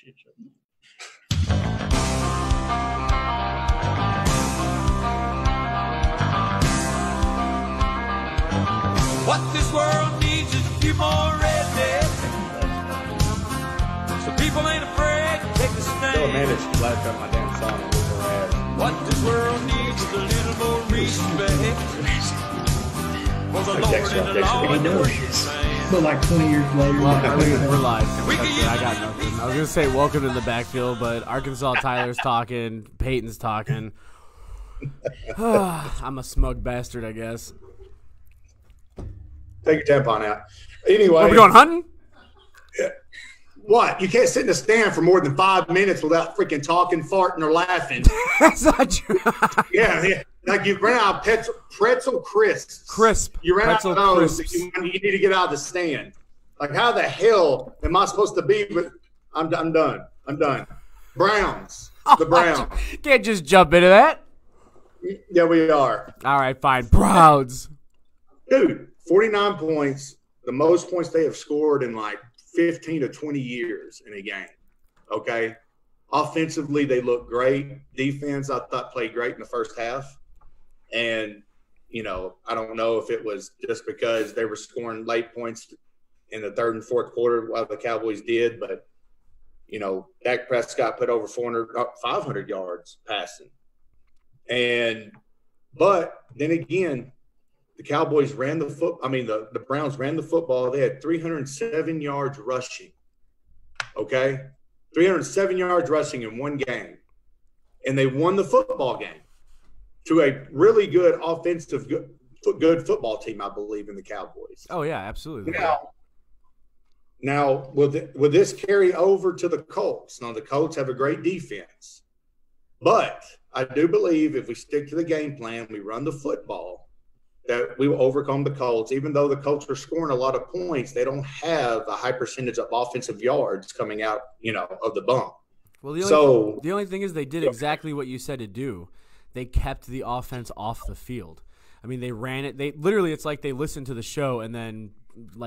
Shit. What this world needs is a few more rednecks, so people ain't afraid to take a stand. Still managed to flash up my damn song and lose her ass. What this world needs is a little more respect for the Lord and the law and the worship man. But like 20 years later, We're live. We can use I got nothing. I was going to say welcome to the backfield, but Arkansas Tyler's talking. Peyton's talking. I'm a smug bastard, I guess. Take your tampon out. Anyway. Are we going hunting? What? You can't sit in a stand for more than 5 minutes without freaking talking, farting, or laughing. That's not true. Yeah. Like you ran out of pretzel crisps. Crisp. You ran Pretzel out of those. crisps. You need to get out of the stand. Like, how the hell am I supposed to be with – I'm done. I'm done. Browns. The Browns. Can't just jump into that. Yeah, we are. All right, fine. Browns. Dude, 49 points, the most points they have scored in like 15 to 20 years in a game. Okay? Offensively, they look great. Defense, I thought, played great in the first half. And, you know, I don't know if it was just because they were scoring late points in the third and fourth quarter while the Cowboys did, but, you know, Dak Prescott put over 500 yards passing. But then again, the Cowboys ran the the Browns ran the football. They had 307 yards rushing. Okay? 307 yards rushing in one game. And they won the football game to a really good offensive, good football team, I believe, in the Cowboys. Oh, yeah, absolutely. Now will this carry over to the Colts? Now, the Colts have a great defense. But I do believe if we stick to the game plan, we run the football, that we will overcome the Colts. Even though the Colts are scoring a lot of points, they don't have a high percentage of offensive yards coming out, of the bump. Well, the only thing is they did exactly what you said to do. They kept the offense off the field. I mean, they ran it. It's like they listened to the show and then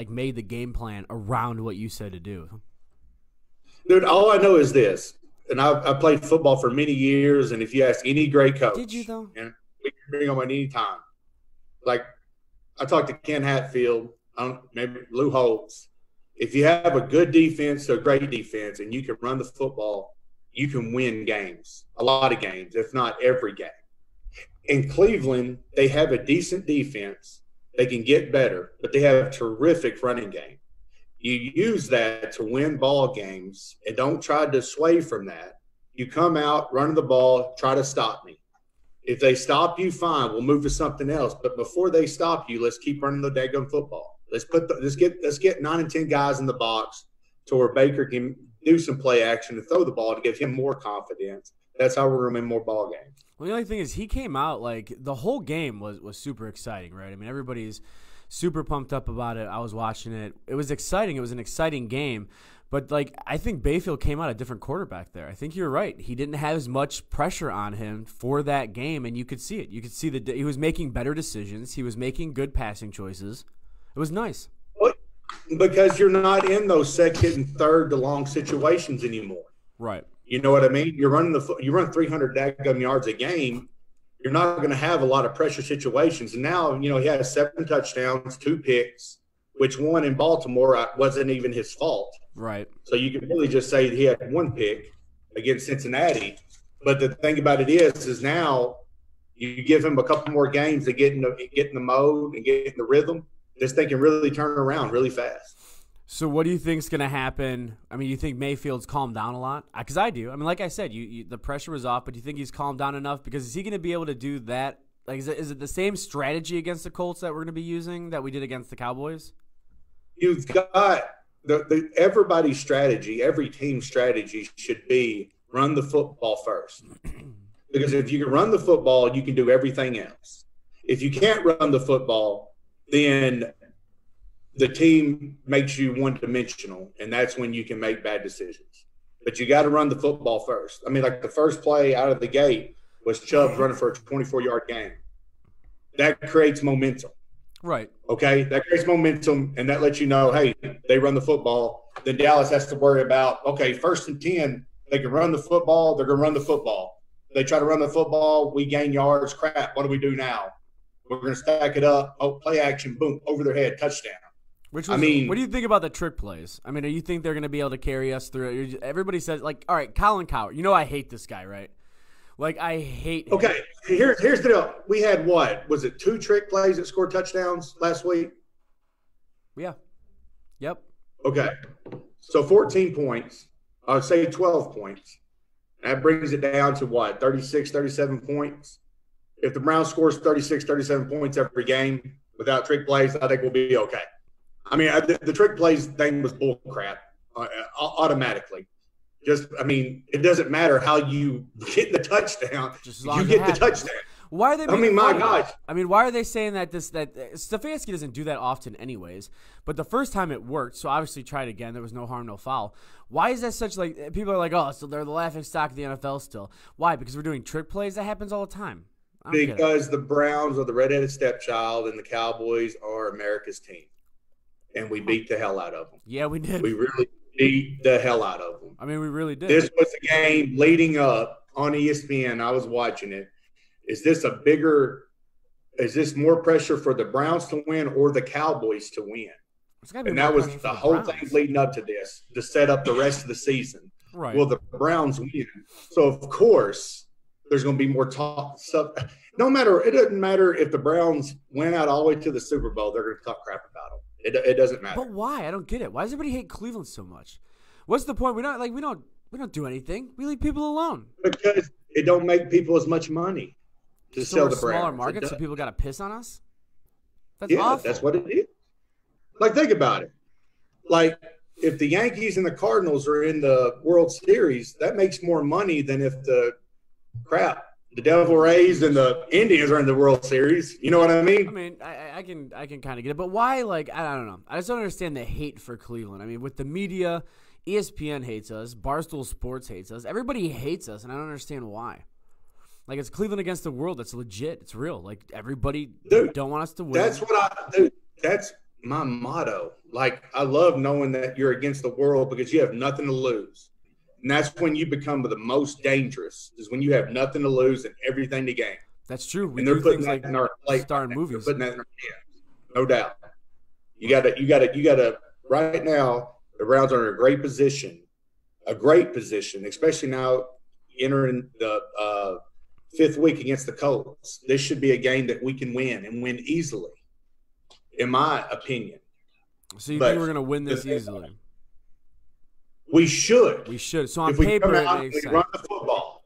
made the game plan around what you said to do. Dude, all I know is this, and I played football for many years, and if you ask any great coach, did you though? And we can bring them at any time. Like I talked to Ken Hatfield, maybe Lou Holtz. If you have a good defense, a great defense, and you can run the football, you can win games, a lot of games, if not every game. In Cleveland, they have a decent defense. They can get better, but they have a terrific running game. You use that to win ball games and don't try to sway from that. You come out, run the ball, try to stop me. If they stop you, fine, we'll move to something else. But before they stop you, let's keep running the daggum football. Let's get 9 and 10 guys in the box to where Baker can do some play action and throw the ball to give him more confidence. That's how we're going to win more ball games. Well, the only thing is he came out the whole game was super exciting, right? I mean, everybody's super pumped up about it. I was watching it. It was exciting. It was an exciting game. But, I think Bayfield came out a different quarterback there. I think you're right. He didn't have as much pressure on him for that game, and you could see it. You could see that he was making better decisions. He was making good passing choices. It was nice. Because you're not in those second and third to long situations anymore. Right. You know what I mean? You run 300 daggum yards a game. You're not going to have a lot of pressure situations. And now, he has 7 touchdowns, 2 picks, which one in Baltimore wasn't even his fault. Right. So you can really just say he had 1 pick against Cincinnati. But the thing about it is now you give him a couple more games to get in the mode and get in the rhythm. This thing can really turn around really fast. So what do you think is going to happen? I mean, you think Mayfield's calmed down a lot? Because I do. I mean, like I said, the pressure was off, but do you think he's calmed down enough? Because is he going to be able to do that? Is it the same strategy against the Colts that we're going to be using that we did against the Cowboys? You've got everybody's strategy, every team's strategy should be run the football first. Because if you can run the football, you can do everything else. If you can't run the football, then the team makes you one-dimensional, and that's when you can make bad decisions. But you got to run the football first. I mean, the first play out of the gate was Chubb running for a 24-yard gain. That creates momentum. Right. Okay? That creates momentum, and that lets you know, hey, they run the football. then Dallas has to worry about, okay, 1st and 10, they can run the football, they're going to run the football. They try to run the football, we gain yards, crap, what do we do now? We're going to stack it up, play action, boom, over their head, touchdown. What do you think about the trick plays? I mean, do you think they're going to be able to carry us through? Everybody says, like, all right, Colin Cowherd. You know I hate this guy, right? Like, I hate him. Okay, here's the deal. We had what? Was it 2 trick plays that scored touchdowns last week? Yeah. Yep. Okay. So 14 points. I would say 12 points. That brings it down to what? 36, 37 points. If the Browns scores 36, 37 points every game without trick plays, I think we'll be okay. I mean, the trick plays thing was bull crap automatically. It doesn't matter how you get the touchdown. You get the touchdown. Why are they? My gosh. I mean, why are they saying that Stefanski doesn't do that often, anyways? But the first time it worked, so obviously try it again. There was no harm, no foul. Why is that such like? People are like, oh, so they're the laughing stock of the NFL still. Why? Because we're doing trick plays. That happens all the time. Because the Browns are the redheaded stepchild, and the Cowboys are America's team. And we beat the hell out of them. Yeah, we did. We really beat the hell out of them. I mean, we really did. This was a game leading up on ESPN. I was watching it. Is this more pressure for the Browns to win or the Cowboys to win? And that was the whole thing leading up to this, to set up the rest of the season. Right. Will the Browns win? So, of course, there's going to be more talk stuff. It doesn't matter if the Browns went out all the way to the Super Bowl, they're going to talk crap about them. It doesn't matter. But why? I don't get it. Why does everybody hate Cleveland so much? What's the point? We don't do anything. We leave people alone. Because it don't make people as much money to sell the Browns. Smaller markets, so people got to piss on us. That's awful. That's what it is. Like, think about it. Like, if the Yankees and the Cardinals are in the World Series, that makes more money than if the Devil Rays and the Indians are in the World Series. You know what I mean? I mean, I can kind of get it. But why, like, I don't know. I just don't understand the hate for Cleveland. I mean, with the media, ESPN hates us. Barstool Sports hates us. Everybody hates us, and I don't understand why. Like, it's Cleveland against the world. That's legit. It's real. Like, everybody don't want us to win. That's my motto. Like, I love knowing that you're against the world because you have nothing to lose. And that's when you become the most dangerous, is when you have nothing to lose and everything to gain. That's true. And they're putting that in our plate. Star movies. They're putting that in our hands. No doubt. You gotta right now, the Browns are in a great position, especially now entering the 5th week against the Colts. This should be a game that we can win and win easily, in my opinion. So you think we're going to win this easily? We should. So on paper, it makes sense. Run the football.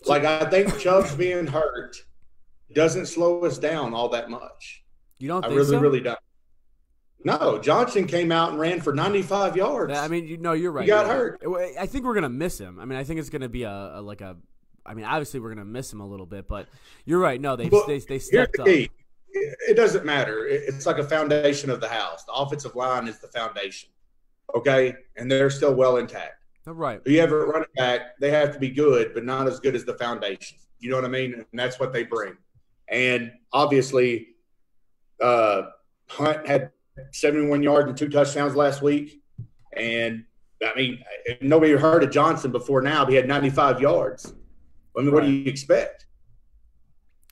Like, I think Chubb's being hurt doesn't slow us down all that much. You don't think so? I really don't. No, Johnson came out and ran for 95 yards. I mean, you're right. He got hurt. I think we're going to miss him. I mean, I think it's going to be obviously we're going to miss him a little bit, but you're right. No, they stepped up. It doesn't matter. It's like a foundation of the house. The offensive line is the foundation. Okay? And they're still well intact. Right. You have a running back, they have to be good, but not as good as the foundation. You know what I mean? And that's what they bring. And obviously, Hunt had 71 yards and 2 touchdowns last week. And, I mean, nobody heard of Johnson before now, but he had 95 yards. I mean, what do you expect?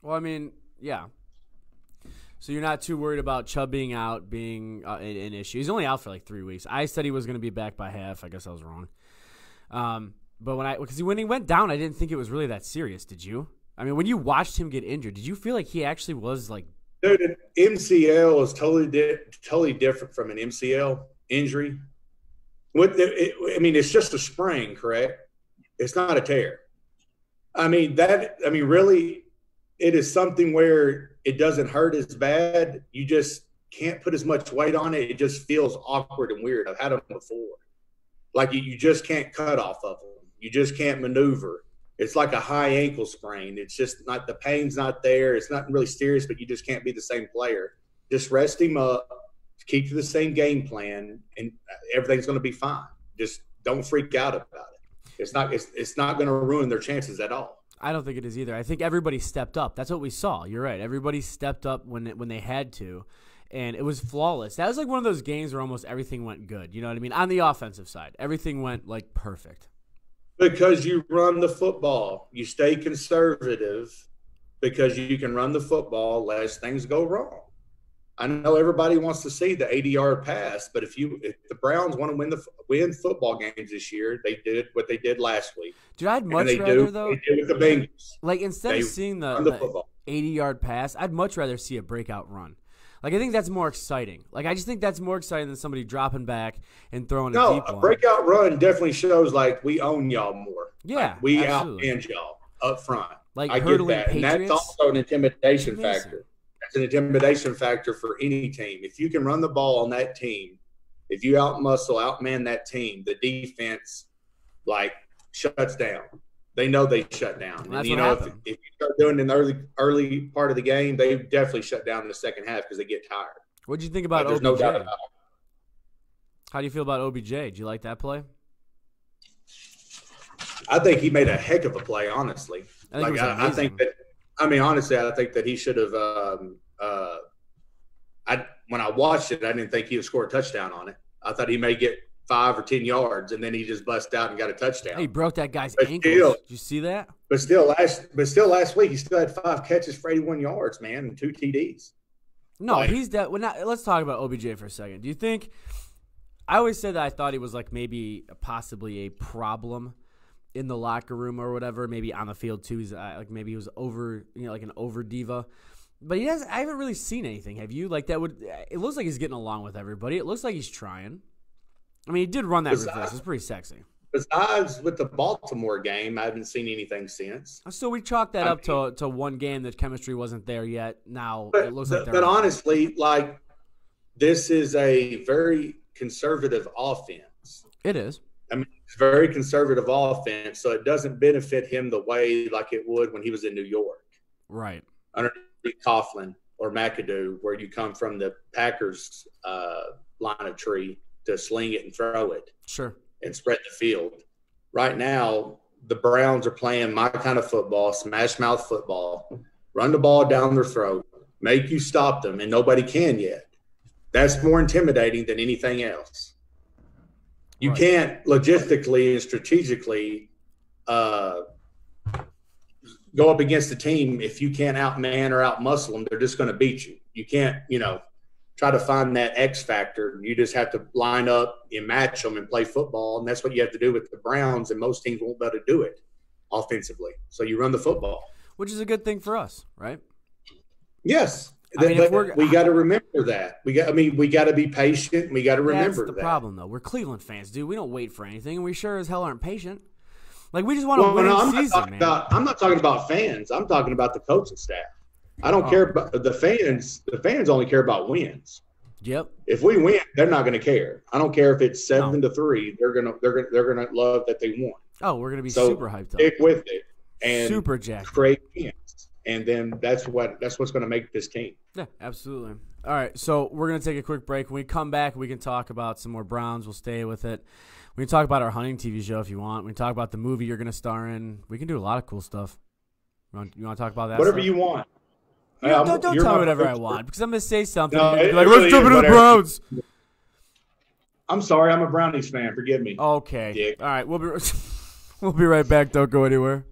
Well, I mean, yeah. So you're not too worried about Chubb being out, being an issue. He's only out for like 3 weeks. I said he was going to be back by half. I guess I was wrong. But when he went down, I didn't think it was really that serious. Did you? I mean, when you watched him get injured, did you feel like he actually was like? Dude, an MCL is totally different from an MCL injury. It's just a sprain, correct? It's not a tear. Really, it is something where it doesn't hurt as bad. You just can't put as much weight on it. It just feels awkward and weird. I've had them before. Like, you just can't cut off of them. You just can't maneuver. It's like a high ankle sprain. It's just not – the pain's not there. It's not really serious, but you just can't be the same player. Just rest him up, keep to the same game plan, and everything's going to be fine. Just don't freak out about it. It's not going to ruin their chances at all. I don't think it is either. I think everybody stepped up. That's what we saw. You're right. Everybody stepped up when they had to. and it was flawless. That was like one of those games where almost everything went good. You know what I mean? On the offensive side, everything went like perfect. Because you run the football. You stay conservative because you can run the football lest things go wrong. I know everybody wants to see the 80-yard pass, but if the Browns want to win football games this year, they did what they did last week. Dude, I'd much rather though. They did with the Bengals. Like instead of seeing the 80-yard pass, I'd much rather see a breakout run. Like I think that's more exciting. Like I just think that's more exciting than somebody dropping back and throwing a deep one. No, a breakout run definitely shows like we own y'all more. Yeah, like, we absolutely. outman y'all up front. Like I get that, and that's also an intimidation factor. That's an intimidation factor for any team. If you can run the ball on that team, if you outman that team, the defense like shuts down. They know they shut down. Well, and if you start doing it in the early part of the game, they definitely shut down in the second half because they get tired. What did you think about there's OBJ? No doubt about it. How do you feel about OBJ? Do you like that play? I think he made a heck of a play, honestly. I think that he should have when I watched it, I didn't think he would score a touchdown on it. I thought he may get 5 or 10 yards, and then he just busted out and got a touchdown. He broke that guy's ankles. Did you see that? But still, last week he still had 5 catches for 81 yards, man, and 2 TDs. No, he's that. Let's talk about OBJ for a second. Do you think? I always said that I thought he was like maybe possibly a problem in the locker room or whatever. Maybe on the field too. He's like maybe he was over, like an over diva. But he hasn't. I haven't really seen anything. Have you? Like that would. It looks like he's getting along with everybody. It looks like he's trying. I mean, he did run that reverse. It's pretty sexy. Besides with the Baltimore game, I haven't seen anything since. So we chalked that up to one game. The chemistry wasn't there yet. Now it looks like they're. But honestly, like this is a very conservative offense. It is. I mean, it's very conservative offense, so it doesn't benefit him the way like it would when he was in New York. Right. Underneath Coughlin or McAdoo, where you come from the Packers line of tree to sling it and throw it. Sure. And spread the field. Right now, the Browns are playing my kind of football, smash mouth football, run the ball down their throat, make you stop them, and nobody can yet. That's more intimidating than anything else. You can't logistically and strategically go up against a team if you can't outman or outmuscle them. They're just going to beat you. You can't, try to find that X factor. You just have to line up and match them and play football, and that's what you have to do with the Browns, and most teams won't be able to do it offensively. So you run the football. Which is a good thing for us, right? Yes. We got to remember that. We got to be patient. We got to remember that. That's the problem, though. We're Cleveland fans, dude. We don't wait for anything, and we sure as hell aren't patient. Like, we just want to win the season, man. I'm not talking about fans. I'm talking about the coaching staff. I don't care about the fans. The fans only care about wins. Yep. If we win, they're not going to care. I don't care if it's 7-3. They're gonna love that they won. Oh, we're gonna be super hyped up. Stick with it and super jacked. Create wins, and then that's what's going to make this team. Yeah, absolutely. All right, so we're gonna take a quick break. When we come back, we can talk about some more Browns. We'll stay with it. We can talk about our hunting TV show if you want. We can talk about the movie you're gonna star in. We can do a lot of cool stuff. You want to talk about that? Whatever you want. Don't tell me whatever I want, because I'm going to say something. No, like, let's jump into the Browns. I'm sorry. I'm a Brownies fan. Forgive me. Okay. Dick. All right. We'll be right back. Don't go anywhere.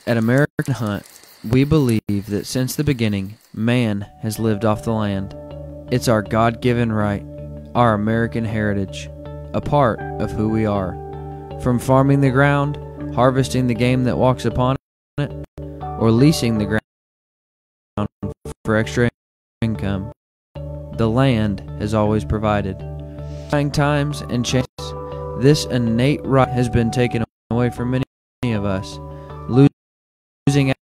At American Hunt, we believe that since the beginning, man has lived off the land. It's our God-given right, our American heritage, a part of who we are. From farming the ground, harvesting the game that walks upon it, or leasing the ground for extra income, the land has always provided. Trying times and changes, this innate right has been taken away from many of us, losing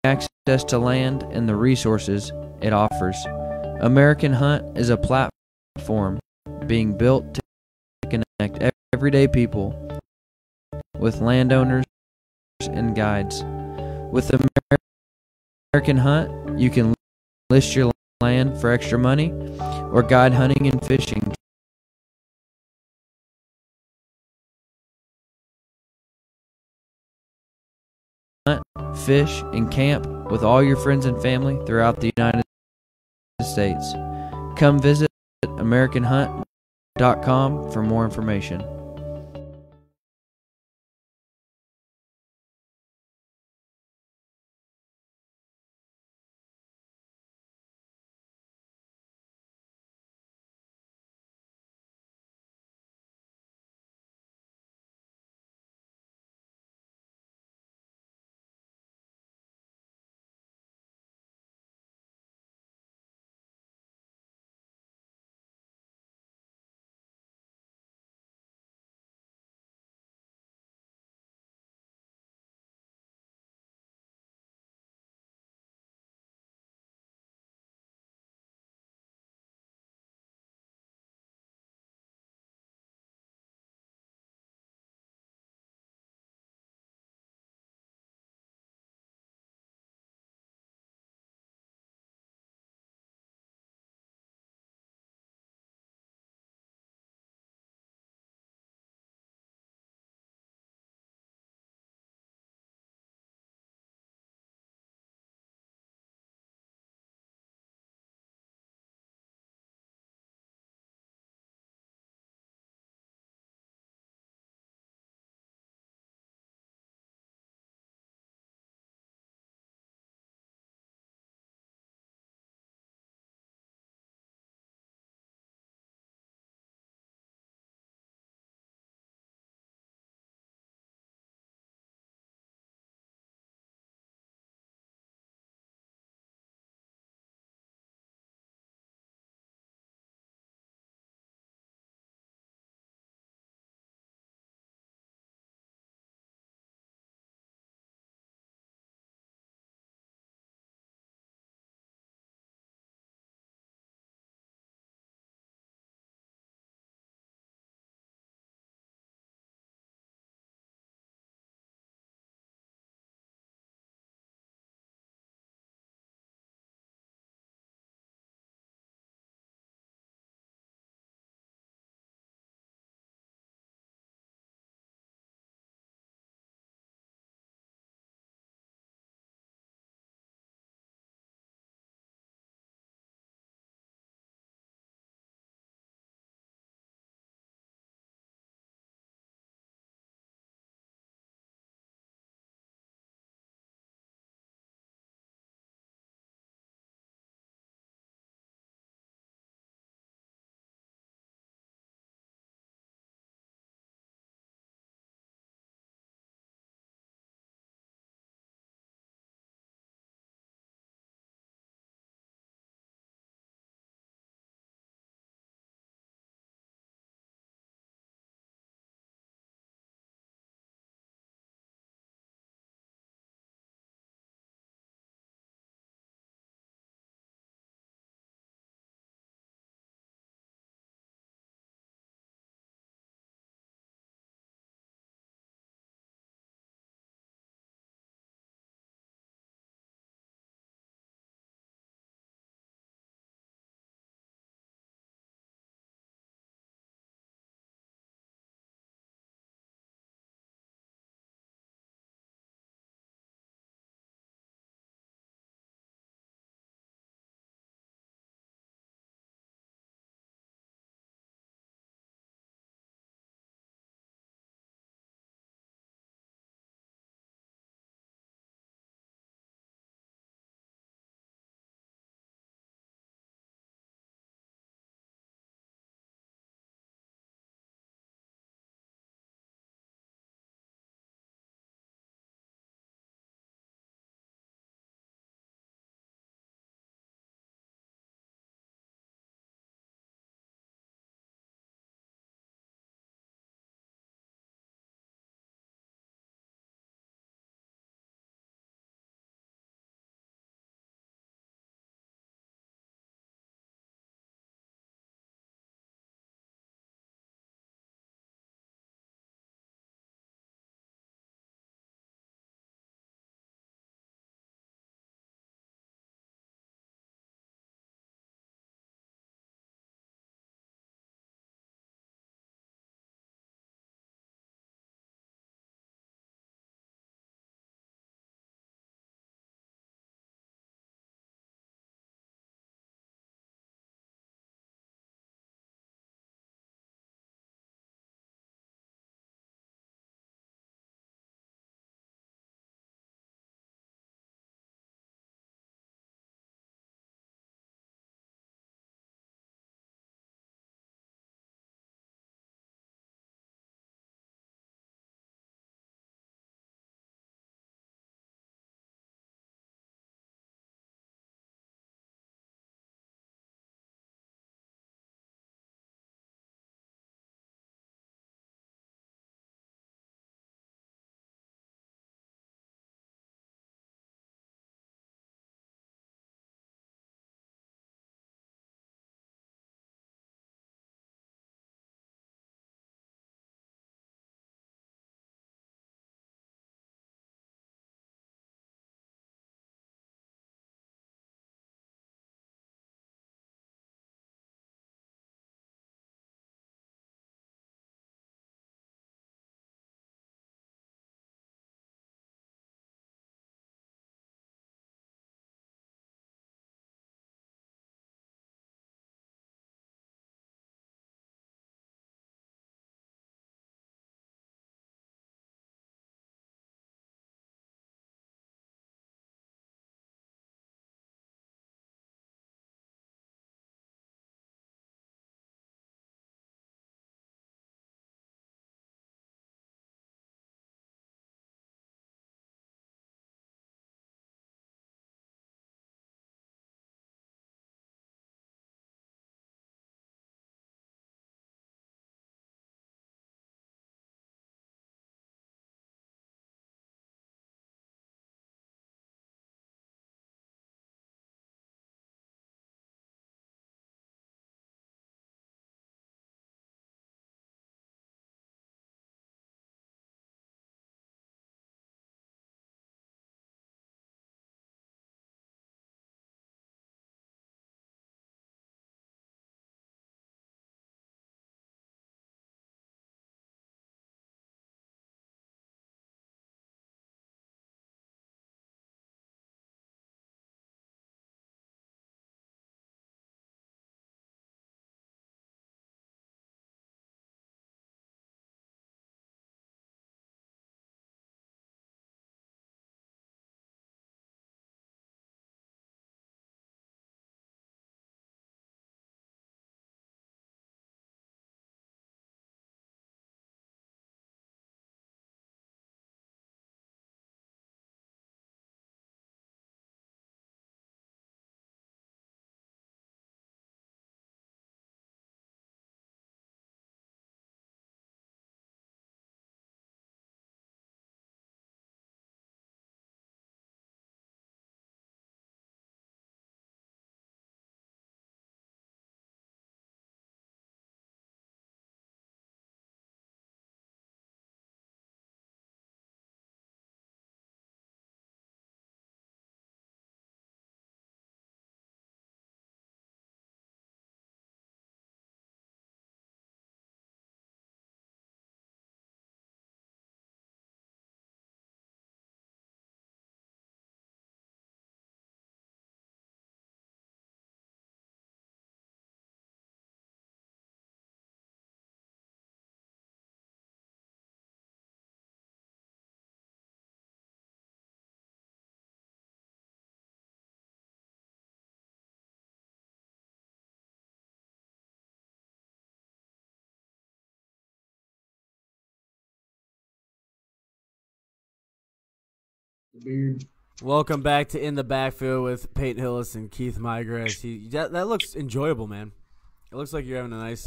access to land and the resources it offers. American Hunt is a platform being built to connect everyday people with landowners and guides. With American Hunt, you can list your land for extra money or guide hunting and fishing. Hunt, fish, and camp with all your friends and family throughout the United States. Come visit AmericanHunt.com for more information. the beard. Welcome back to In the Backfield with Peyton Hillis and Keith Mygras. That looks enjoyable, man. It looks like you're having a nice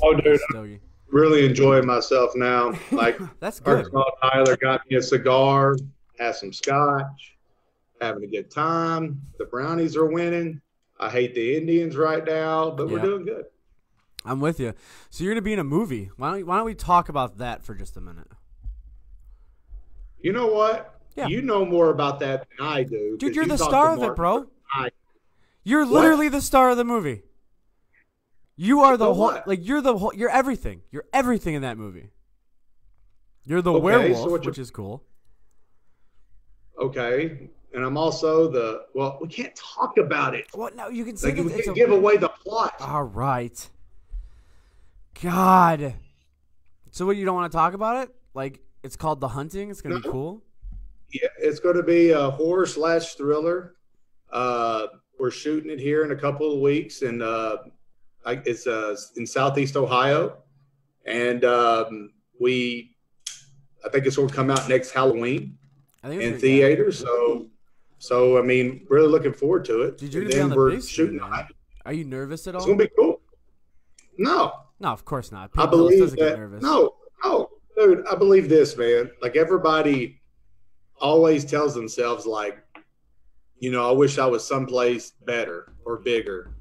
stogie. Really enjoying myself now. Like That's good. Arkansas Tyler got me a cigar, had some scotch, having a good time. The Brownies are winning. I hate the Indians right now, but we're doing good. I'm with you. So you're going to be in a movie. Why don't we talk about that for just a minute? You know what? Yeah. You know more about that than I do. Dude, you're you the talk star to of it, Mark bro. I- You're literally the star of the movie. You are the So whole, what? like, you're everything. You're everything in that movie. You're the Okay, werewolf, so which is cool. Okay. And I'm also well, we can't talk about it. Well, no, you can say Like, that we it's can a give away the plot. All right. God. So what, you don't want to talk about it? Like, it's called The Hunting. It's going to be cool. Yeah, it's going to be a horror/thriller. We're shooting it here in a couple of weeks, and it's in Southeast Ohio, and I think it's going to come out next Halloween in theaters. So I mean, really looking forward to it. Did you And be on then the we're big shooting screen, on man? it. Are you nervous at all? It's going to be cool. No, No, of course not. I Pete Hillis believe doesn't get that. nervous. No, dude, I believe this, man. Like, everybody always tells themselves, like, you know, I wish I was someplace better or bigger,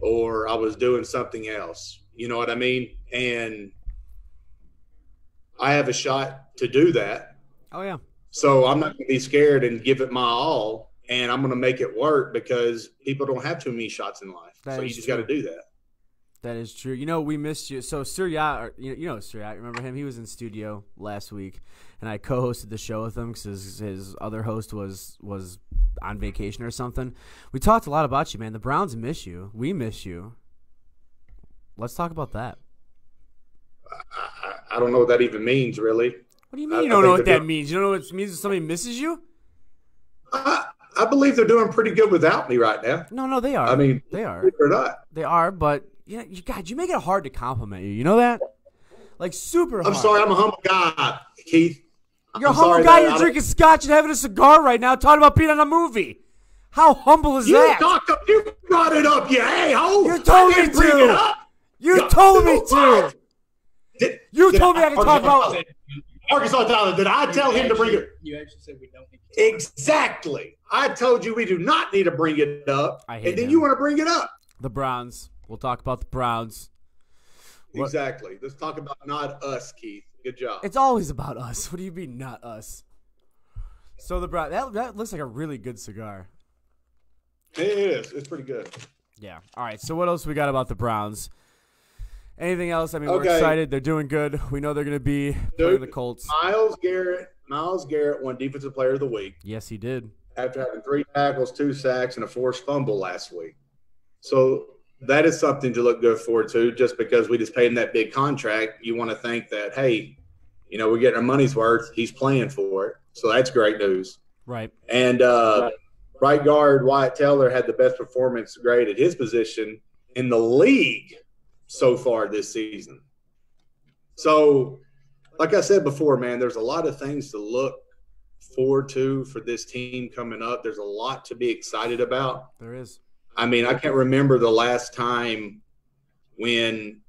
or I was doing something else. You know what I mean? And I have a shot to do that. Oh, yeah. So I'm not going to be scared and give it my all, and I'm going to make it work because people don't have too many shots in life. That So you is just got to true. do that. That is true. You know, we missed you. So Suryat, you know Suryat, remember him? He was in studio last week, and I co-hosted the show with him because his other host was on vacation or something. We talked a lot about you, man. The Browns miss you. We miss you. Let's talk about that. I don't know what that even means, really. What do you mean I you don't know think what they're that means? You don't know what it means if somebody misses you? I believe they're doing pretty good without me right now. No, they are. I mean, they are. believe it or not. They are, but yeah, you make it hard to compliment you. You know that? Like, super hard. I'm sorry, I'm a humble guy, Keith. You're a I'm humble sorry guy. that You're I- drinking scotch and having a cigar right now, talking about being on a movie. How humble is You that? you brought it up, you a-hole. You told I didn't me bring to. it up. You told me to. You Did told me I could talk about. Arkansas Tyler, did I tell him to bring it? You actually said we don't need to. Exactly. I told you we do not need to bring it up. I hate and then him. you want to bring it up. The Browns. We'll talk about the Browns. What? Exactly. Let's talk about not us, Keith. Good job. It's always about us. What do you mean, not us? So the Browns. That looks like a really good cigar. It is. It's pretty good. Yeah. All right. So what else we got about the Browns? Anything else? I mean, we're Okay. excited. They're doing good. We know they're going to be playing the Colts. Myles Garrett won Defensive Player of the Week Yes, he did. after having 3 tackles, 2 sacks, and a forced fumble last week. So that is something to look good forward to. Just because we just paid him that big contract, you want to think that, hey, you know, we're getting our money's worth. He's playing for it. So that's great news. Right. And right guard Wyatt Teller had the best performance grade at his position in the league so far this season. So, like I said before, man, there's a lot of things to look forward to for this team coming up. There's a lot to be excited about. There is. I mean, I can't remember the last time when,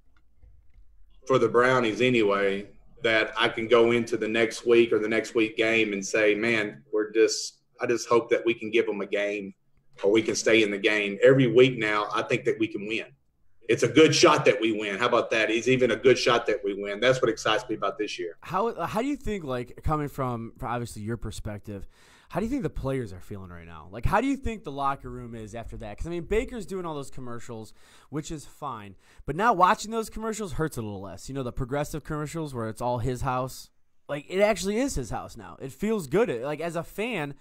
for the Brownies anyway, that I can go into the next week or the next week game and say, man, I just hope that we can give them a game or we can stay in the game. Every week now, I think that we can win. It's a good shot that we win. How about that? It's even a good shot that we win. That's what excites me about this year. How do you think, like, coming from obviously your perspective, how do you think the players are feeling right now? Like, how do you think the locker room is after that? Because, I mean, Baker's doing all those commercials, which is fine. But now watching those commercials hurts a little less. You know, the progressive commercials where it's all his house. Like, it actually is his house now. It feels good. Like, as a fan,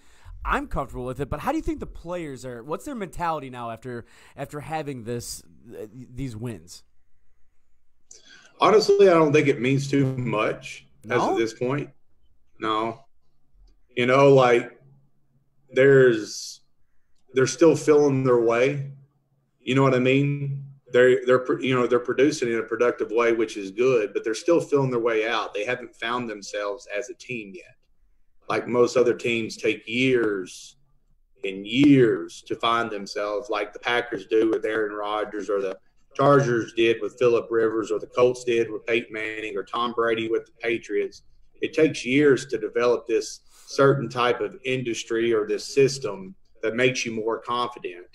I'm comfortable with it. But how do you think the players are – what's their mentality now after having these wins? Honestly, I don't think it means too much as No? of this point. No. You know, like, they're still feeling their way. You know what I mean? They're producing in a productive way, which is good, but they're still feeling their way out. They haven't found themselves as a team yet. like most other teams take years and years to find themselves, like the Packers do with Aaron Rodgers, or the Chargers did with Phillip Rivers, or the Colts did with Peyton Manning, or Tom Brady with the Patriots. It takes years to develop this certain type of industry or this system that makes you more confident.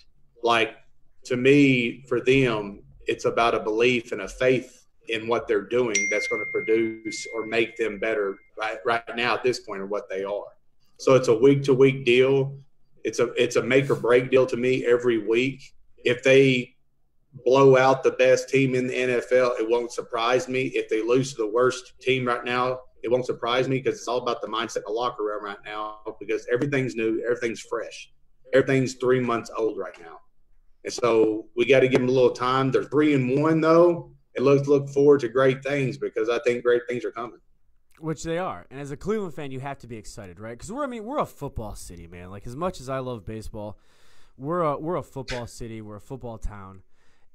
Like, to me, for them, it's about a belief and a faith in what they're doing that's going to produce or make them better right now at this point of what they are. So it's a week-to-week deal. It's a make-or-break deal to me every week. If they blow out the best team in the NFL, it won't surprise me. If they lose to the worst team right now, it won't surprise me, because it's all about the mindset in the locker room right now, because everything's new, everything's fresh. Everything's 3 months old right now. And so we got to give them a little time. They're 3-1 though, and look forward to great things, because I think great things are coming. Which they are. And as a Cleveland fan, you have to be excited, right? Because we're a football city, man. Like, as much as I love baseball, we're a football city. We're a football town.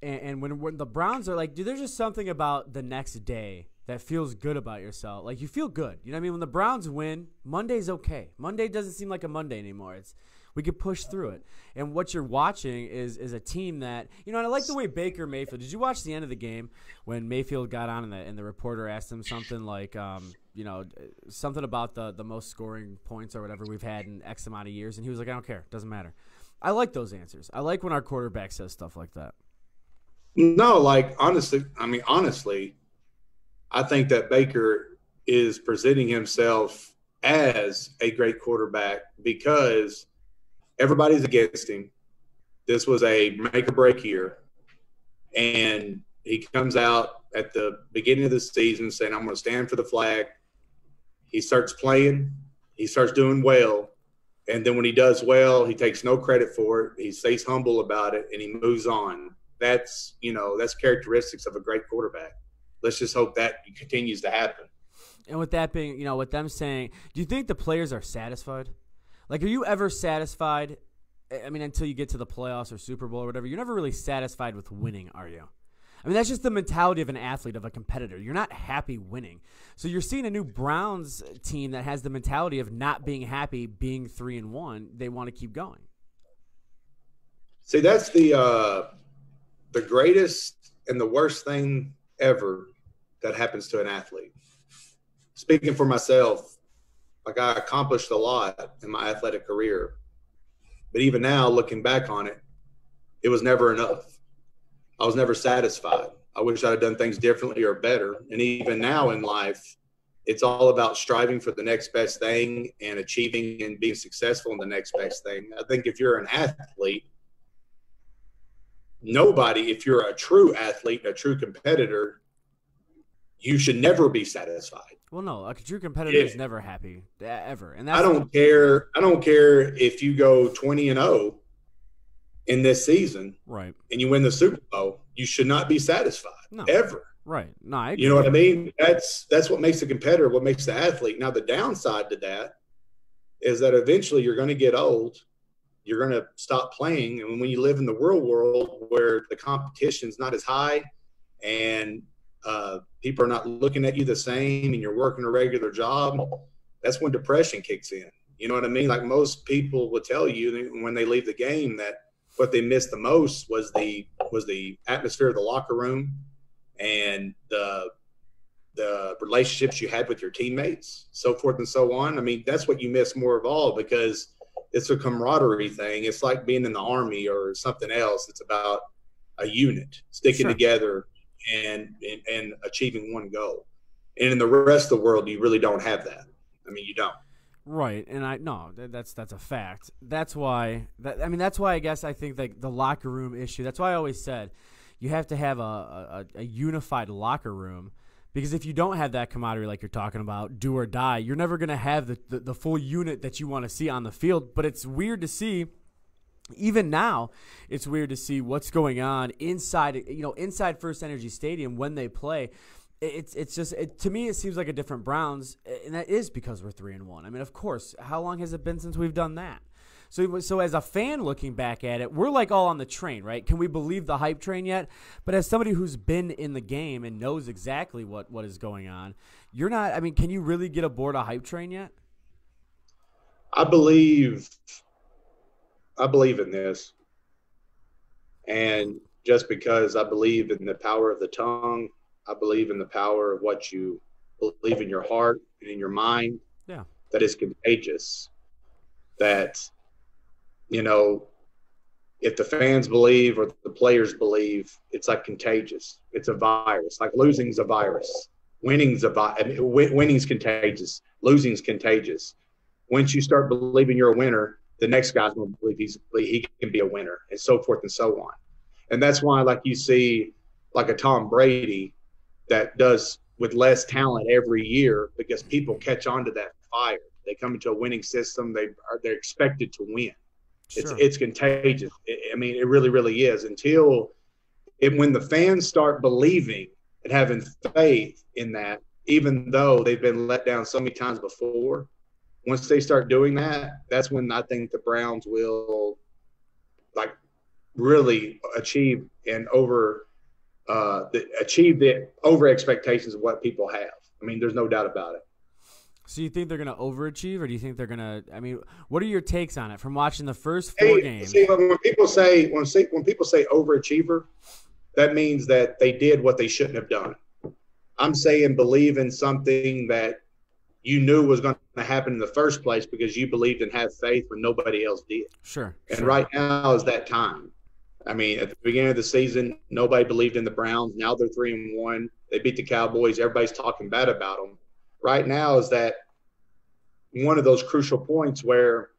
And when the Browns are like, dude, there's just something about the next day that feels good about yourself. Like, you feel good. You know what I mean? When the Browns win, Monday's okay. Monday doesn't seem like a Monday anymore. We could push through it. And what you're watching is a team that, you know, and I like the way Baker Mayfield, did you watch the end of the game when Mayfield got on and the reporter asked him something like, you know, something about the most scoring points or whatever we've had in X amount of years? And he was like, I don't care. Doesn't matter. I like those answers. I like when our quarterback says stuff like that. No, like, honestly, I think that Baker is presenting himself as a great quarterback because everybody's against him. This was a make-or-break year. And he comes out at the beginning of the season saying, I'm going to stand for the flag. He starts playing. He starts doing well. And then when he does well, he takes no credit for it. He stays humble about it, and he moves on. That's characteristics of a great quarterback. Let's just hope that continues to happen. And with that being, you know, with them saying, do you think the players are satisfied? Like, are you ever satisfied? I mean, until you get to the playoffs or Super Bowl or whatever, you're never really satisfied with winning, are you? I mean, that's just the mentality of an athlete, of a competitor. You're not happy winning. So you're seeing a new Browns team that has the mentality of not being happy being 3-1. They want to keep going. See, that's the greatest and the worst thing ever that happens to an athlete. Speaking for myself, like, I accomplished a lot in my athletic career, but even now, looking back on it, it was never enough. I was never satisfied. I wish I'd have done things differently or better. And even now in life, it's all about striving for the next best thing and achieving and being successful in the next best thing. I think if you're an athlete, if you're a true athlete, a true competitor, you should never be satisfied. Well, no, a true competitor is never happy, ever. And that's I don't care if you go 20-0 in this season, right, and you win the Super Bowl. You should not be satisfied, ever. Right. No, I agree. You know what I mean? That's what makes a competitor, what makes the athlete. Now, the downside to that is that eventually you're going to get old. You're going to stop playing. And when you live in the real world where the competition's not as high and people are not looking at you the same and you're working a regular job, that's when depression kicks in. You know what I mean? Like, most people will tell you when they leave the game that what they missed the most was the atmosphere of the locker room and the relationships you had with your teammates, so forth and so on. I mean, that's what you miss more of all, because it's a camaraderie thing. It's like being in the Army or something else. It's about a unit sticking together and achieving one goal. And in the rest of the world, you really don't have that. I mean, you don't. Right, and that's a fact. That's why I guess I think that the locker room issue. That's why I always said you have to have a unified locker room, because if you don't have that camaraderie like you're talking about, do or die, you're never going to have the full unit that you want to see on the field. But it's weird to see. Even now, it's weird to see what's going on inside First Energy Stadium when they play. It's just to me, it seems like a different Browns, and that is because we're 3-1. I mean, of course, how long has it been since we've done that? So as a fan looking back at it, we're like all on the train, right? Can we believe the hype train yet? But as somebody who's been in the game and knows exactly what is going on, you're not. I mean, can you really get aboard a hype train yet? I believe in this. And just because I believe in the power of the tongue, I believe in the power of what you believe in your heart and in your mind. Yeah. That is contagious. That, you know, if the fans believe or the players believe, it's like contagious. It's a virus. Like losing's a virus. Winning's winning's contagious. Losing's contagious. Once you start believing you're a winner, the next guy's going to believe he can be a winner, and so forth and so on. And that's why, like, you see, like a Tom Brady that does with less talent every year because people catch on to that fire. They come into a winning system. They're expected to win. Sure. It's contagious. I mean, it really, really is. When the fans start believing and having faith in that, even though they've been let down so many times before, once they start doing that, that's when I think the Browns will, like, really achieve the over expectations of what people have. I mean, there's no doubt about it. So you think they're going to overachieve, or do you think they're going to? I mean, what are your takes on it from watching the first 4 games? See, when people say overachiever, that means that they did what they shouldn't have done. I'm saying believe in something that you knew was going to happen in the first place because you believed and had faith when nobody else did. Sure. And right now is that time. I mean, at the beginning of the season, nobody believed in the Browns. Now they're 3-1. They beat the Cowboys. Everybody's talking bad about them. Right now is that one of those crucial points where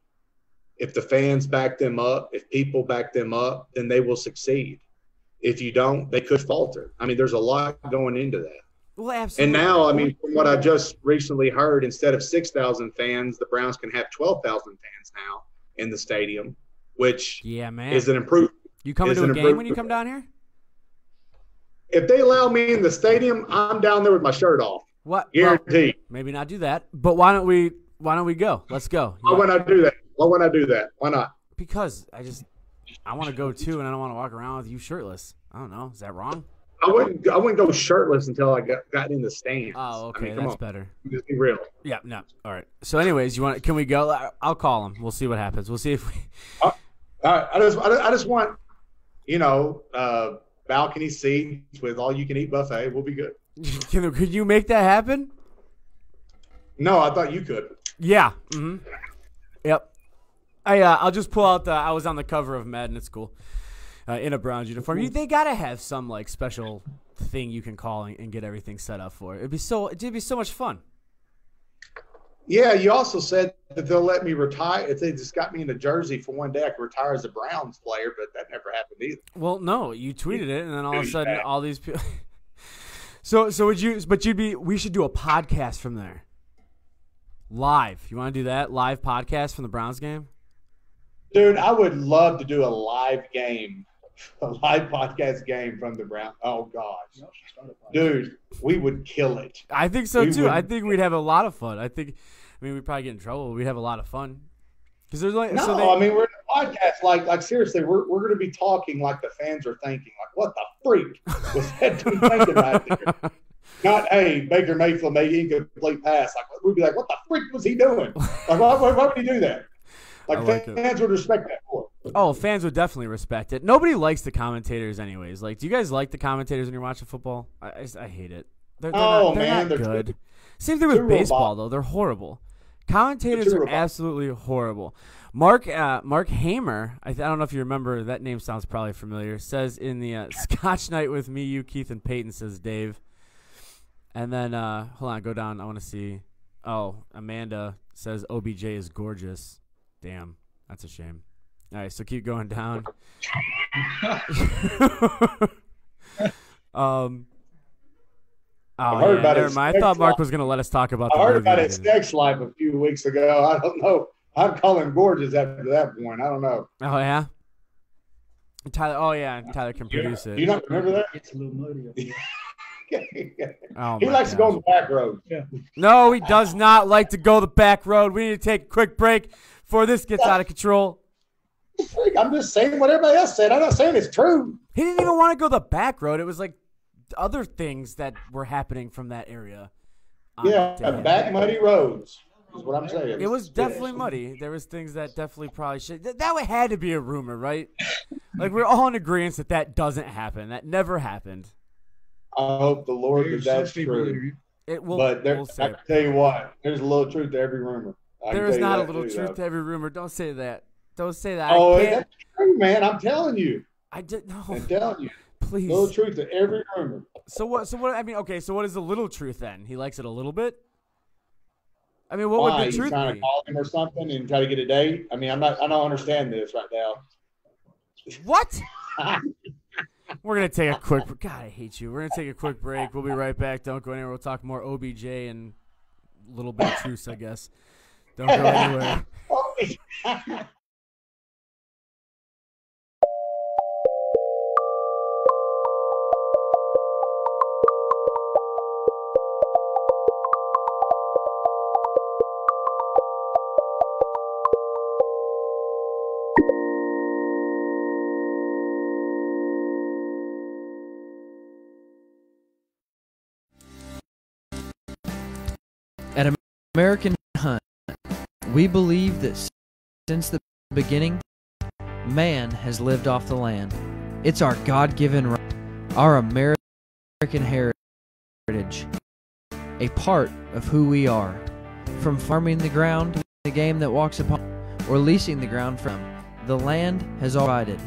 if the fans back them up, if people back them up, then they will succeed. If you don't, they could falter. I mean, there's a lot going into that. Well, absolutely. And now, I mean, from what I just recently heard, instead of 6,000 fans, the Browns can have 12,000 fans now in the stadium, which is an improvement. You coming to a game when you come down here? If they allow me in the stadium, I'm down there with my shirt off. What? Guaranteed. Well, maybe not do that, but why don't we go? Let's go. Why wouldn't I do that? Why not? Because I want to go too, and I don't want to walk around with you shirtless. I don't know. Is that wrong? I wouldn't go shirtless until I got in the stands. Oh, okay, that's better. Just be real. Yeah, no. All right. So, anyways, can we go? I'll call him. We'll see what happens. We'll see if we. I just want, balcony seats with all you can eat buffet. We'll be good. Could you make that happen? No, I thought you could. Yeah. Mm-hmm. Yep. I'll just pull out I was on the cover of Madden. It's cool. In a Browns uniform. They gotta have some like special thing you can call and get everything set up for. It'd be so much fun. Yeah, you also said that they'll let me retire if they just got me in a jersey for one day. I could retire as a Browns player, but that never happened either. Well, no, you tweeted it, and then all of a sudden, all these people. So would you? But you'd be. We should do a podcast from there. Live. You want to do that? Live podcast from the Browns game? Dude, I would love to do a live podcast game from the Browns. Oh, gosh. Dude, we would kill it. I think so, too. I think we'd have a lot of fun. We'd probably get in trouble, but we'd have a lot of fun. There's we're in a podcast. Like seriously, we're going to be talking like the fans are thinking. Like, what the freak was that dude thinking right there? Not, hey, Baker Mayfield made incomplete pass. Like, we'd be like, what the freak was he doing? Like, why would he do that? Like fans would respect that more. Oh, fans would definitely respect it. Nobody likes the commentators anyways. Like, do you guys like the commentators when you're watching football? I hate it. They're not good. Same thing with baseball, though. They're horrible. Commentators are absolutely horrible. Mark Hamer, I don't know if you remember, that name sounds probably familiar, says in the Scotch Night with me, you, Keith, and Peyton, says Dave. And then, hold on, go down. I want to see. Oh, Amanda says OBJ is gorgeous. Damn, that's a shame. All right, so keep going down. I thought Mark was going to let us talk about the movie. I heard about his sex life a few weeks ago. I don't know. I'd call him gorgeous after that point. I don't know. Oh, yeah? Tyler. Oh, yeah, Tyler can produce it. Do you not remember that? It's a little muddy up here. He likes to go on the back road. Yeah. No, he does not like to go the back road. We need to take a quick break before this gets out of control. I'm just saying what everybody else said. I'm not saying it's true. He didn't even want to go the back road. It was like other things that were happening from that area. Yeah, back muddy roads. Is what I'm saying. It was definitely muddy. There was things that definitely probably should. That had to be a rumor, right? Like we're all in agreement that that doesn't happen. That never happened. I hope the Lord that that's true. It will. But We'll I can tell you what, there's a little truth to every rumor. There is not a little truth to every rumor. Don't say that. Don't say that. Oh, I can't. that's true, man. I'm telling you. I did no. I'm telling you. Please. Little truth to every rumor. So what? So what? I mean, okay. So what is the little truth then? He likes it a little bit. I mean, what would the You truth trying be? to call him or something and try to get a date? I mean, I don't understand this right now. What? We're gonna take a quick. God, I hate you. We're gonna take a quick break. We'll be right back. Don't go anywhere. We'll talk more OBJ and a little bit of truce, I guess. Don't go anywhere. At American Hunt, we believe that since the beginning, man has lived off the land. It's our God-given right, our American heritage, a part of who we are. From farming the ground to the game that walks upon, or leasing the ground from, the land has all provided.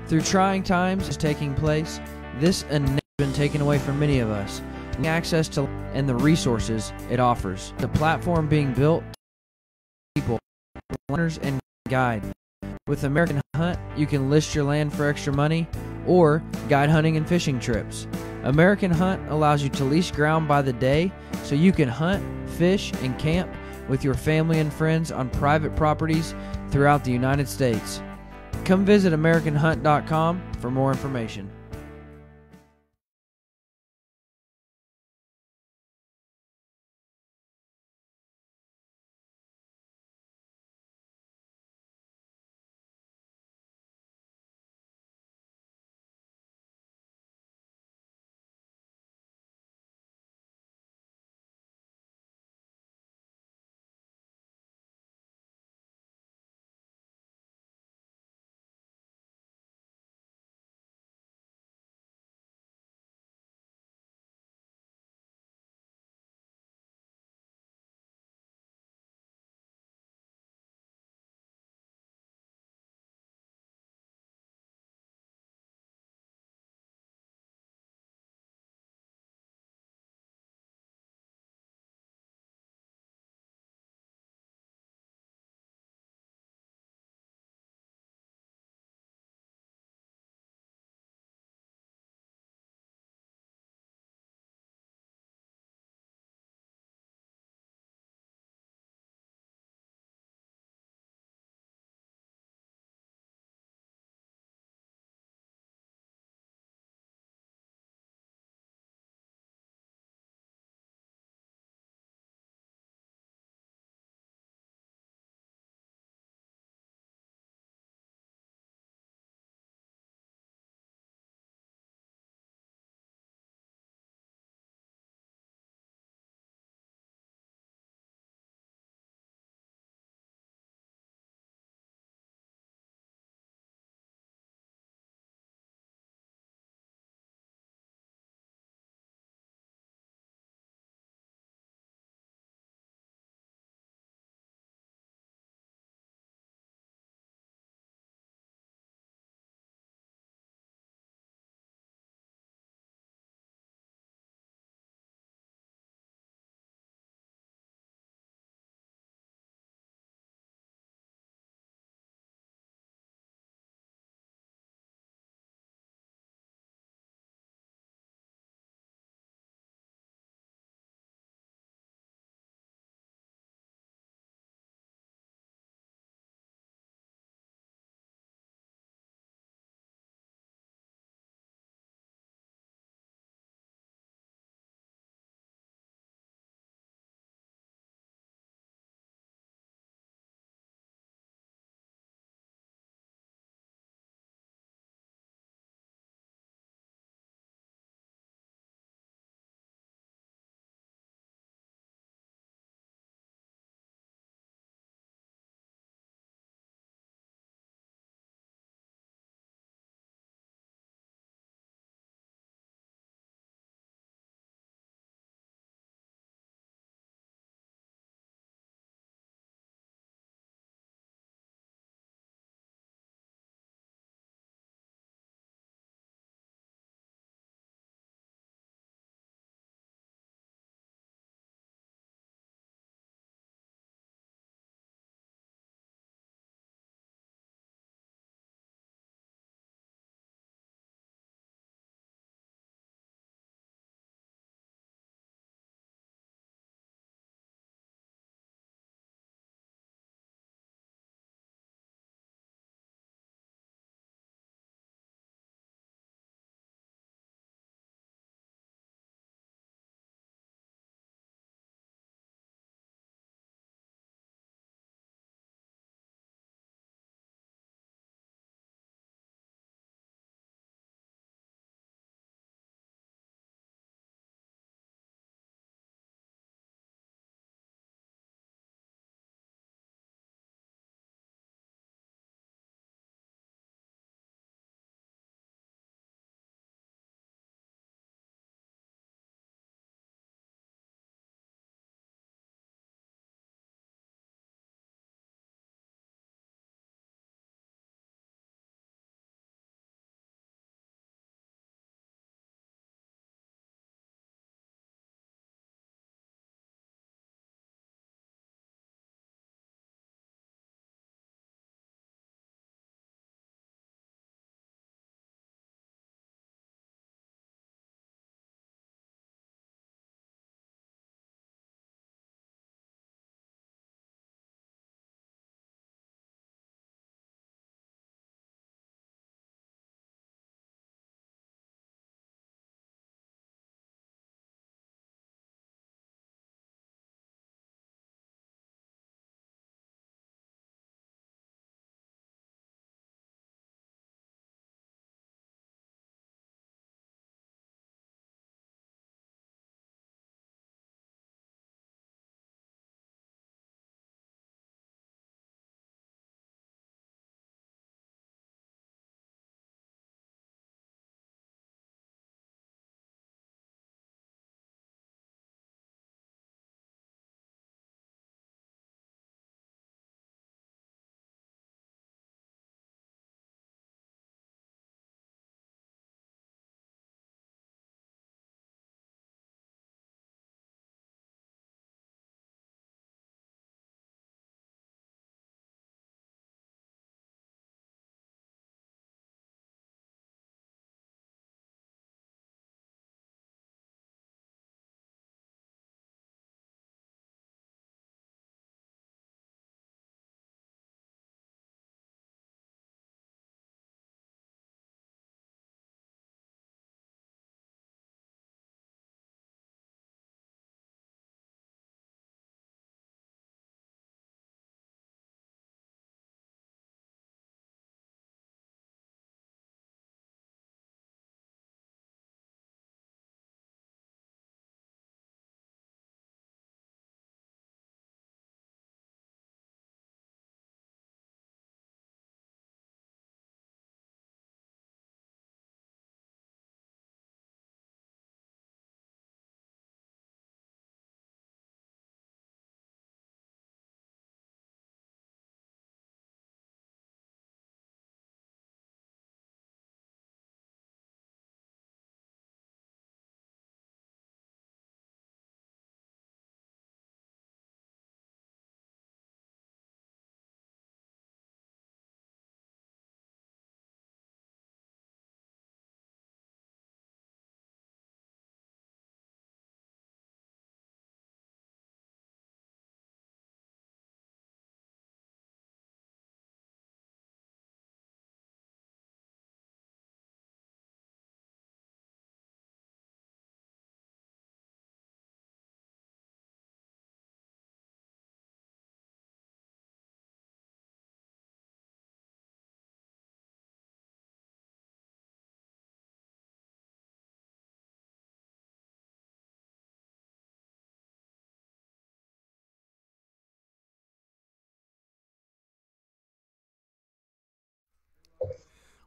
Through trying times is taking place, this has been taken away from many of us. Access to and the resources it offers. The platform being built, people, learners, and guide. With American Hunt, you can list your land for extra money or guide hunting and fishing trips. American Hunt allows you to lease ground by the day so you can hunt, fish, and camp with your family and friends on private properties throughout the United States. Come visit AmericanHunt.com for more information.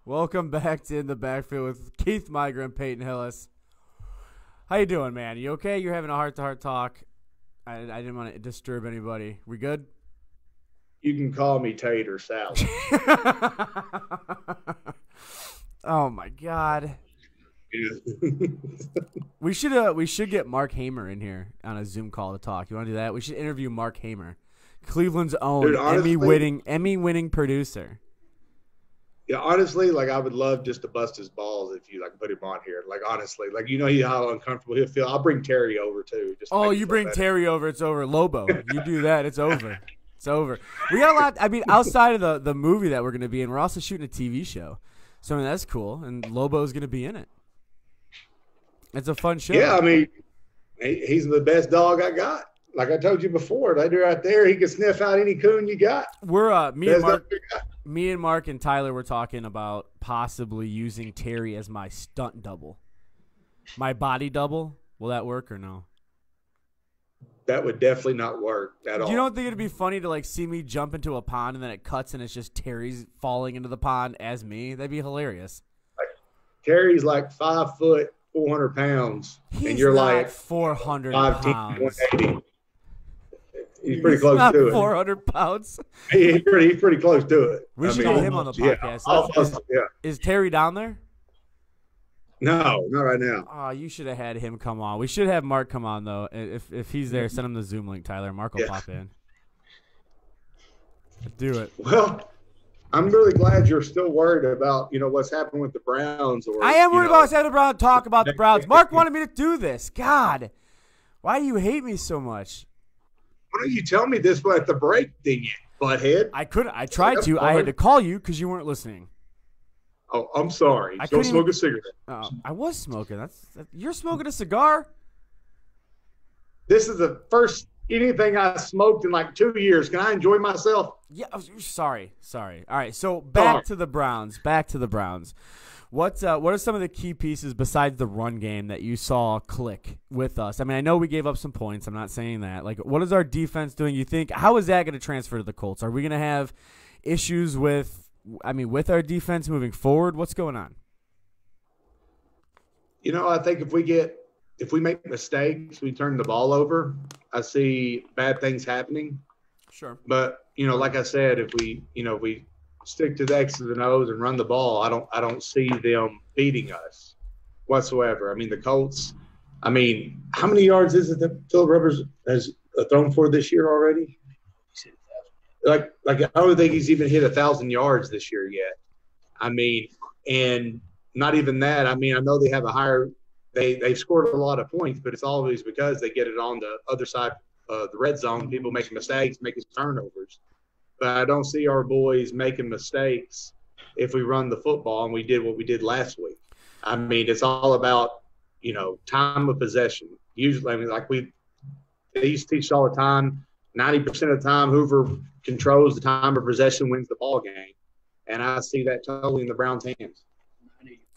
Welcome back to In the Backfield with Keith Migra and Peyton Hillis. How you doing, man? You okay? You're having a heart-to-heart talk. I didn't want to disturb anybody. We good? You can call me Tater Salad. Oh my God. We should get Mark Hamer in here on a Zoom call to talk. You want to do that? We should interview Mark Hamer, Cleveland's own Dude, honestly, Emmy-winning producer. Yeah, honestly, like I would love just to bust his balls if you like put him on here. Like honestly, like you know how uncomfortable he'll feel. I'll bring Terry over too. Just to Oh, make you him feel bring better. Terry over, it's over. Lobo, you do that, it's over. It's over. We got a lot. I mean, outside of the movie that we're going to be in, we're also shooting a TV show. So I mean, that's cool, and Lobo's going to be in it. It's a fun show. Yeah, I mean, he's the best dog I got. Like I told you before, that dude right there, he can sniff out any coon you got. We're Best dog you got. me and Mark and Tyler were talking about possibly using Terry as my stunt double, my body double. Will that work or no? That would definitely not work at all. You don't think it'd be funny to like see me jump into a pond and then it cuts and it's just Terry's falling into the pond as me? That'd be hilarious. Terry's like 5 foot, 400 pounds, He's and you're not like 400 5'10", pounds. 180. He's pretty close not to it. 400 pounds. He's pretty close to it. We should mean, get him on the yeah, podcast. almost, yeah. Is Terry down there? No, not right now. Oh, you should have had him come on. We should have Mark come on though. If he's there, send him the Zoom link, Tyler. Mark will Yeah. pop in. Do it. Well, I'm really glad you're still worried about what's happening with the Browns. Or I am worried about Santa Brown. Talk about the Browns. Mark wanted me to do this. God, why do you hate me so much? Why don't you tell me this at the break, then you butthead? I couldn't. I tried to. I had to call you because you weren't listening. Oh, I'm sorry. I Don't couldn't smoke even- a cigarette. I was smoking. You're smoking a cigar. This is the first anything I smoked in like 2 years. Can I enjoy myself? Yeah. Sorry. All right. So back Sorry. to the Browns. What are some of the key pieces besides the run game that you saw click with us? I mean, I know we gave up some points. I'm not saying that. Like, what is our defense doing? You think how is that going to transfer to the Colts? Are we going to have issues with our defense moving forward? What's going on? I think if we make mistakes, we turn the ball over. I see bad things happening. Sure. But like I said, if we stick to the X's and O's and run the ball, I don't see them beating us whatsoever. I mean, the Colts. I mean, how many yards is it that Philip Rivers has thrown for this year already? Like I don't think he's even hit 1,000 yards this year yet. I mean, and not even that. I mean, I know they have a higher. They scored a lot of points, but it's always because they get it on the other side of the red zone. People making mistakes, making turnovers. But I don't see our boys making mistakes if we run the football and we did what we did last week. I mean, it's all about, time of possession. Usually, I mean, they used to teach all the time, 90% of the time, whoever controls the time of possession wins the ball game. And I see that totally in the Browns' hands.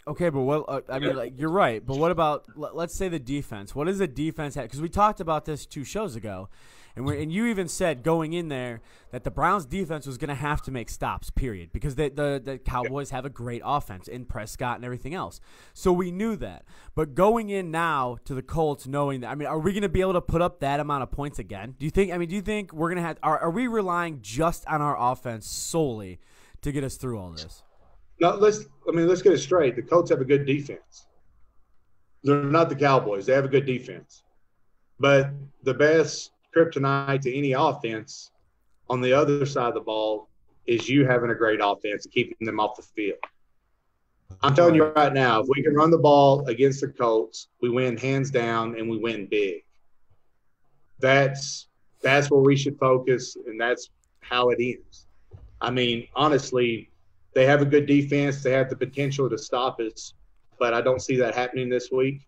Okay, but you're right. But what about, let's say, the defense? What does the defense have? Because we talked about this 2 shows ago, and you even said going in there that the Browns' defense was going to have to make stops, period, because the Cowboys have a great offense in Prescott and everything else. So we knew that. But going in now to the Colts, knowing that, I mean, are we going to be able to put up that amount of points again? Do you think we're going to have – are we relying just on our offense solely to get us through all this? No, let's get it straight. The Colts have a good defense. They're not the Cowboys. They have a good defense. But the best kryptonite to any offense on the other side of the ball is you having a great offense and keeping them off the field. I'm telling you right now, if we can run the ball against the Colts, we win hands down and we win big. That's where we should focus, and that's how it ends. I mean, honestly, they have a good defense. They have the potential to stop us, but I don't see that happening this week.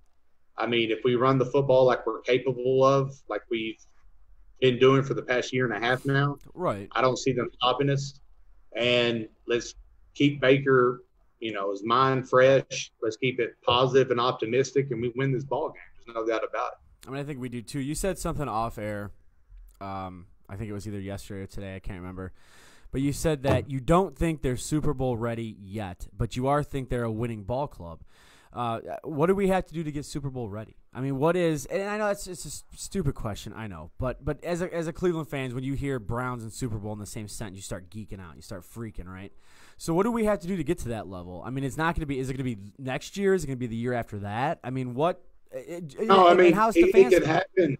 I mean, if we run the football like we're capable of, like we've been doing for the past year and a half now, right? I don't see them stopping us. And let's keep Baker, his mind fresh. Let's keep it positive and optimistic, and we win this ball game. There's no doubt about it. I mean, I think we do too. You said something off air. I think it was either yesterday or today. I can't remember. but you said that you don't think they're Super Bowl ready yet, but you think they're a winning ball club. What do we have to do to get Super Bowl ready? I mean, what is? And I know it's a stupid question, I know, but as a Cleveland fan, when you hear Browns and Super Bowl in the same sentence, you start geeking out, you start freaking, right? So what do we have to do to get to that level? I mean, it's not going to be. Is it going to be next year? Is it going to be the year after that? I mean, what? No, I mean, how's it can happen.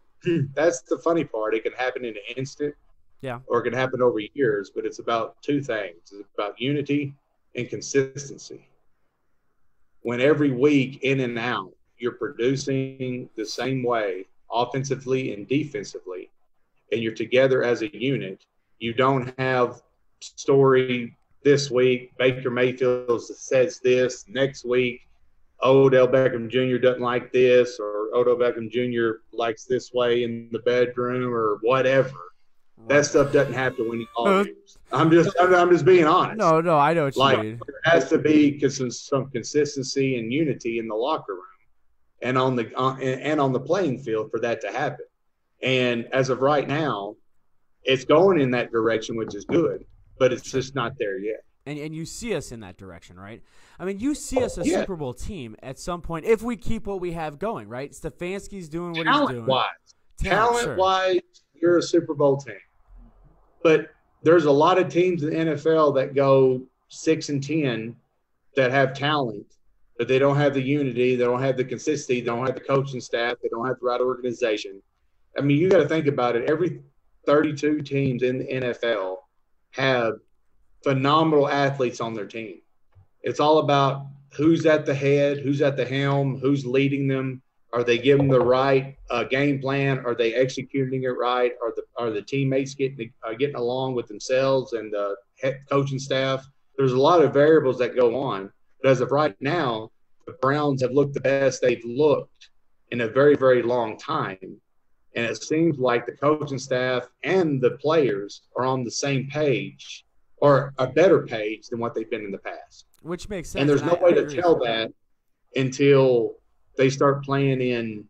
That's the funny part. It can happen in an instant. Yeah. Or it can happen over years, but it's about two things. It's about unity and consistency. When every week in and out, you're producing the same way, offensively and defensively, and you're together as a unit, you don't have story this week, Baker Mayfield says this, next week, Odell Beckham Jr. doesn't like this, or Odell Beckham Jr. likes this way in the bedroom, or whatever. That stuff doesn't happen when you call games. I'm just being honest. No, I know what you mean. There has to be some consistency and unity in the locker room and on the playing field for that to happen. And as of right now, it's going in that direction, which is good, but it's just not there yet. And you see us in that direction, right? I mean, you see us a Super Bowl team at some point if we keep what we have going, right? Stefanski's doing what he's doing. Talent-wise, you're a Super Bowl team. But there's a lot of teams in the NFL that go 6-10 that have talent, but they don't have the unity, they don't have the consistency, they don't have the coaching staff, they don't have the right organization. I mean, you got to think about it. Every 32 teams in the NFL have phenomenal athletes on their team. It's all about who's at the head, who's at the helm, who's leading them. Are they giving the right game plan? Are they executing it right? Are the teammates getting along with themselves and the head coaching staff? There's a lot of variables that go on. But as of right now, the Browns have looked the best they've looked in a very, very long time. And it seems like the coaching staff and the players are on the same page or a better page than what they've been in the past. Which makes sense. And there's no way to tell that until they start playing in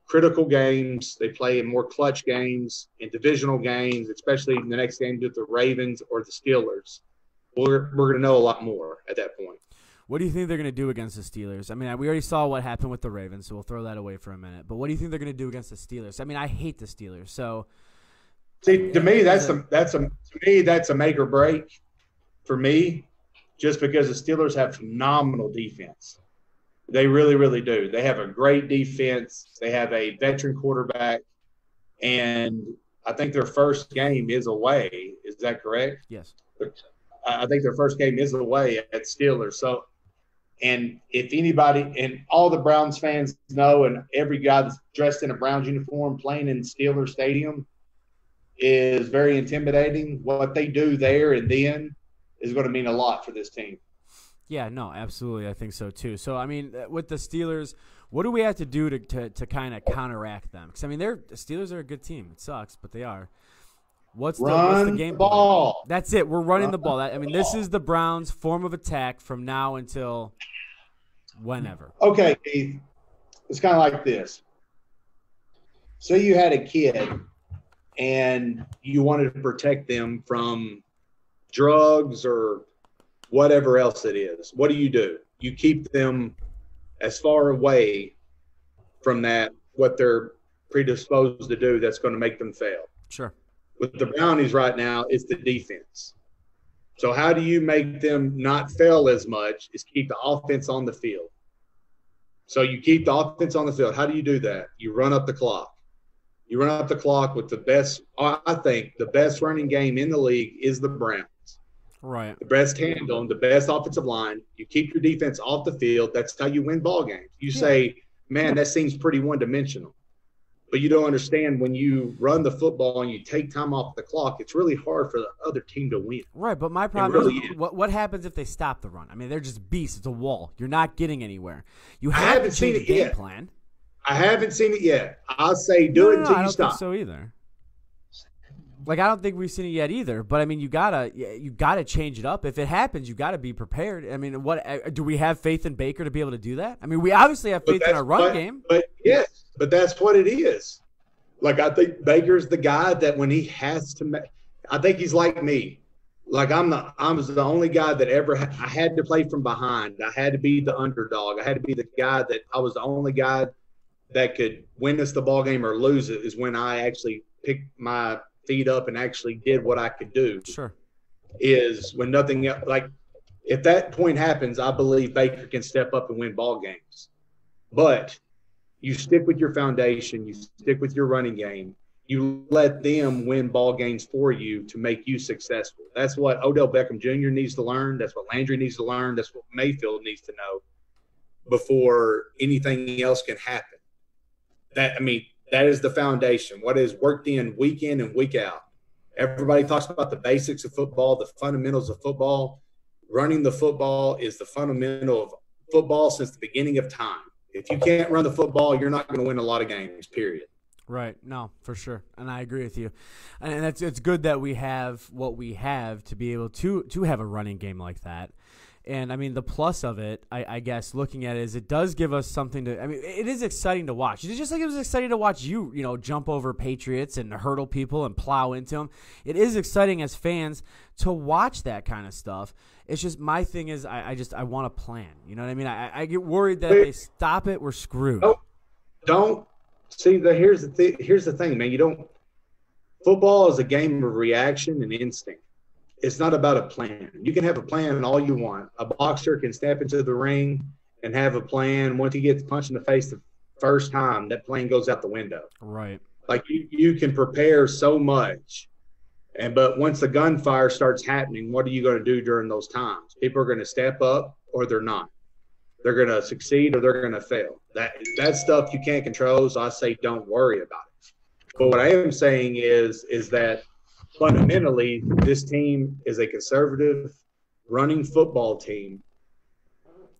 critical games. They play in more clutch games, in divisional games, especially in the next game with the Ravens or the Steelers. We're going to know a lot more at that point. What do you think they're going to do against the Steelers? I mean, we already saw what happened with the Ravens, so we'll throw that away for a minute. But what do you think they're going to do against the Steelers? I mean, I hate the Steelers. So, see, to me, that's a make or break for me, just because the Steelers have phenomenal defense. They really, really do. They have a great defense. They have a veteran quarterback, and I think their first game is away. Is that correct? Yes. I think their first game is away at Steelers. So, and if anybody, and all the Browns fans know, and every guy that's dressed in a Browns uniform playing in Steelers Stadium is very intimidating. What they do there and then is going to mean a lot for this team. Yeah, no, absolutely. I think so, too. So, I mean, with the Steelers, what do we have to do to kind of counteract them? Because, I mean, the Steelers are a good team. It sucks, but they are. What's the game ball. Plan? That's it. We're running the ball. This is the Browns' form of attack from now until whenever. Okay, Keith. It's kind of like this. So you had a kid, and you wanted to protect them from drugs or whatever else it is. What do? You keep them as far away from that, what they're predisposed to do that's going to make them fail. Sure. With the Brownies right now, it's the defense. So how do you make them not fail as much is keep the offense on the field. So you keep the offense on the field. How do you do that? You run up the clock. You run up the clock with the best – I think the best running game in the league is the Browns. Right. The best handle, the best offensive line. You keep your defense off the field. That's how you win ball games. You say, man, that seems pretty one-dimensional. But you don't understand when you run the football and you take time off the clock, it's really hard for the other team to win. Right, but my problem is what happens if they stop the run? I mean, they're just beasts. It's a wall. You're not getting anywhere. You have to change the game plan. I haven't seen it yet. I'll say do it until you stop. I don't think so either. Like, I don't think we've seen it yet either. But I mean, you gotta change it up. If it happens, you gotta be prepared. I mean, what do we have faith in Baker to be able to do that? I mean, we obviously have faith in our run game. But yes, but that's what it is. Like, I think Baker's the guy that when he has to make. I think he's like me. Like I was the only guy that ever I had to play from behind. I had to be the underdog. I had to be the guy that I was the only guy that could win us the ball game or lose it is when I actually picked my feet up and actually did what I could do. Sure. Is when nothing else, like if that point happens, I believe Baker can step up and win ball games. But you stick with your foundation, you stick with your running game, you let them win ball games for you to make you successful. That's what Odell Beckham Jr. needs to learn. That's what Landry needs to learn. That's what Mayfield needs to know before anything else can happen. That is the foundation. What is worked in week and week out. Everybody talks about the basics of football, the fundamentals of football. Running the football is the fundamental of football since the beginning of time. If you can't run the football, you're not going to win a lot of games, period. Right. No, for sure. And I agree with you. And it's good that we have what we have to be able to have a running game like that. And, I mean, the plus of it, I guess, looking at it is it does give us something to – I mean, it is exciting to watch. It's just like it was exciting to watch you jump over Patriots and hurdle people and plow into them. It is exciting as fans to watch that kind of stuff. It's just my thing is I want a plan. You know what I mean? I get worried that if they stop it, we're screwed. Don't see, here's the thing, man. Football is a game of reaction and instinct. It's not about a plan. You can have a plan all you want. A boxer can step into the ring and have a plan. Once he gets punched in the face the first time, that plan goes out the window. Right. Like you can prepare so much. But once the gunfire starts happening, what are you going to do during those times? People are going to step up or they're not. They're going to succeed or they're going to fail. That stuff you can't control, so I say don't worry about it. But what I am saying is that fundamentally, this team is a conservative running football team,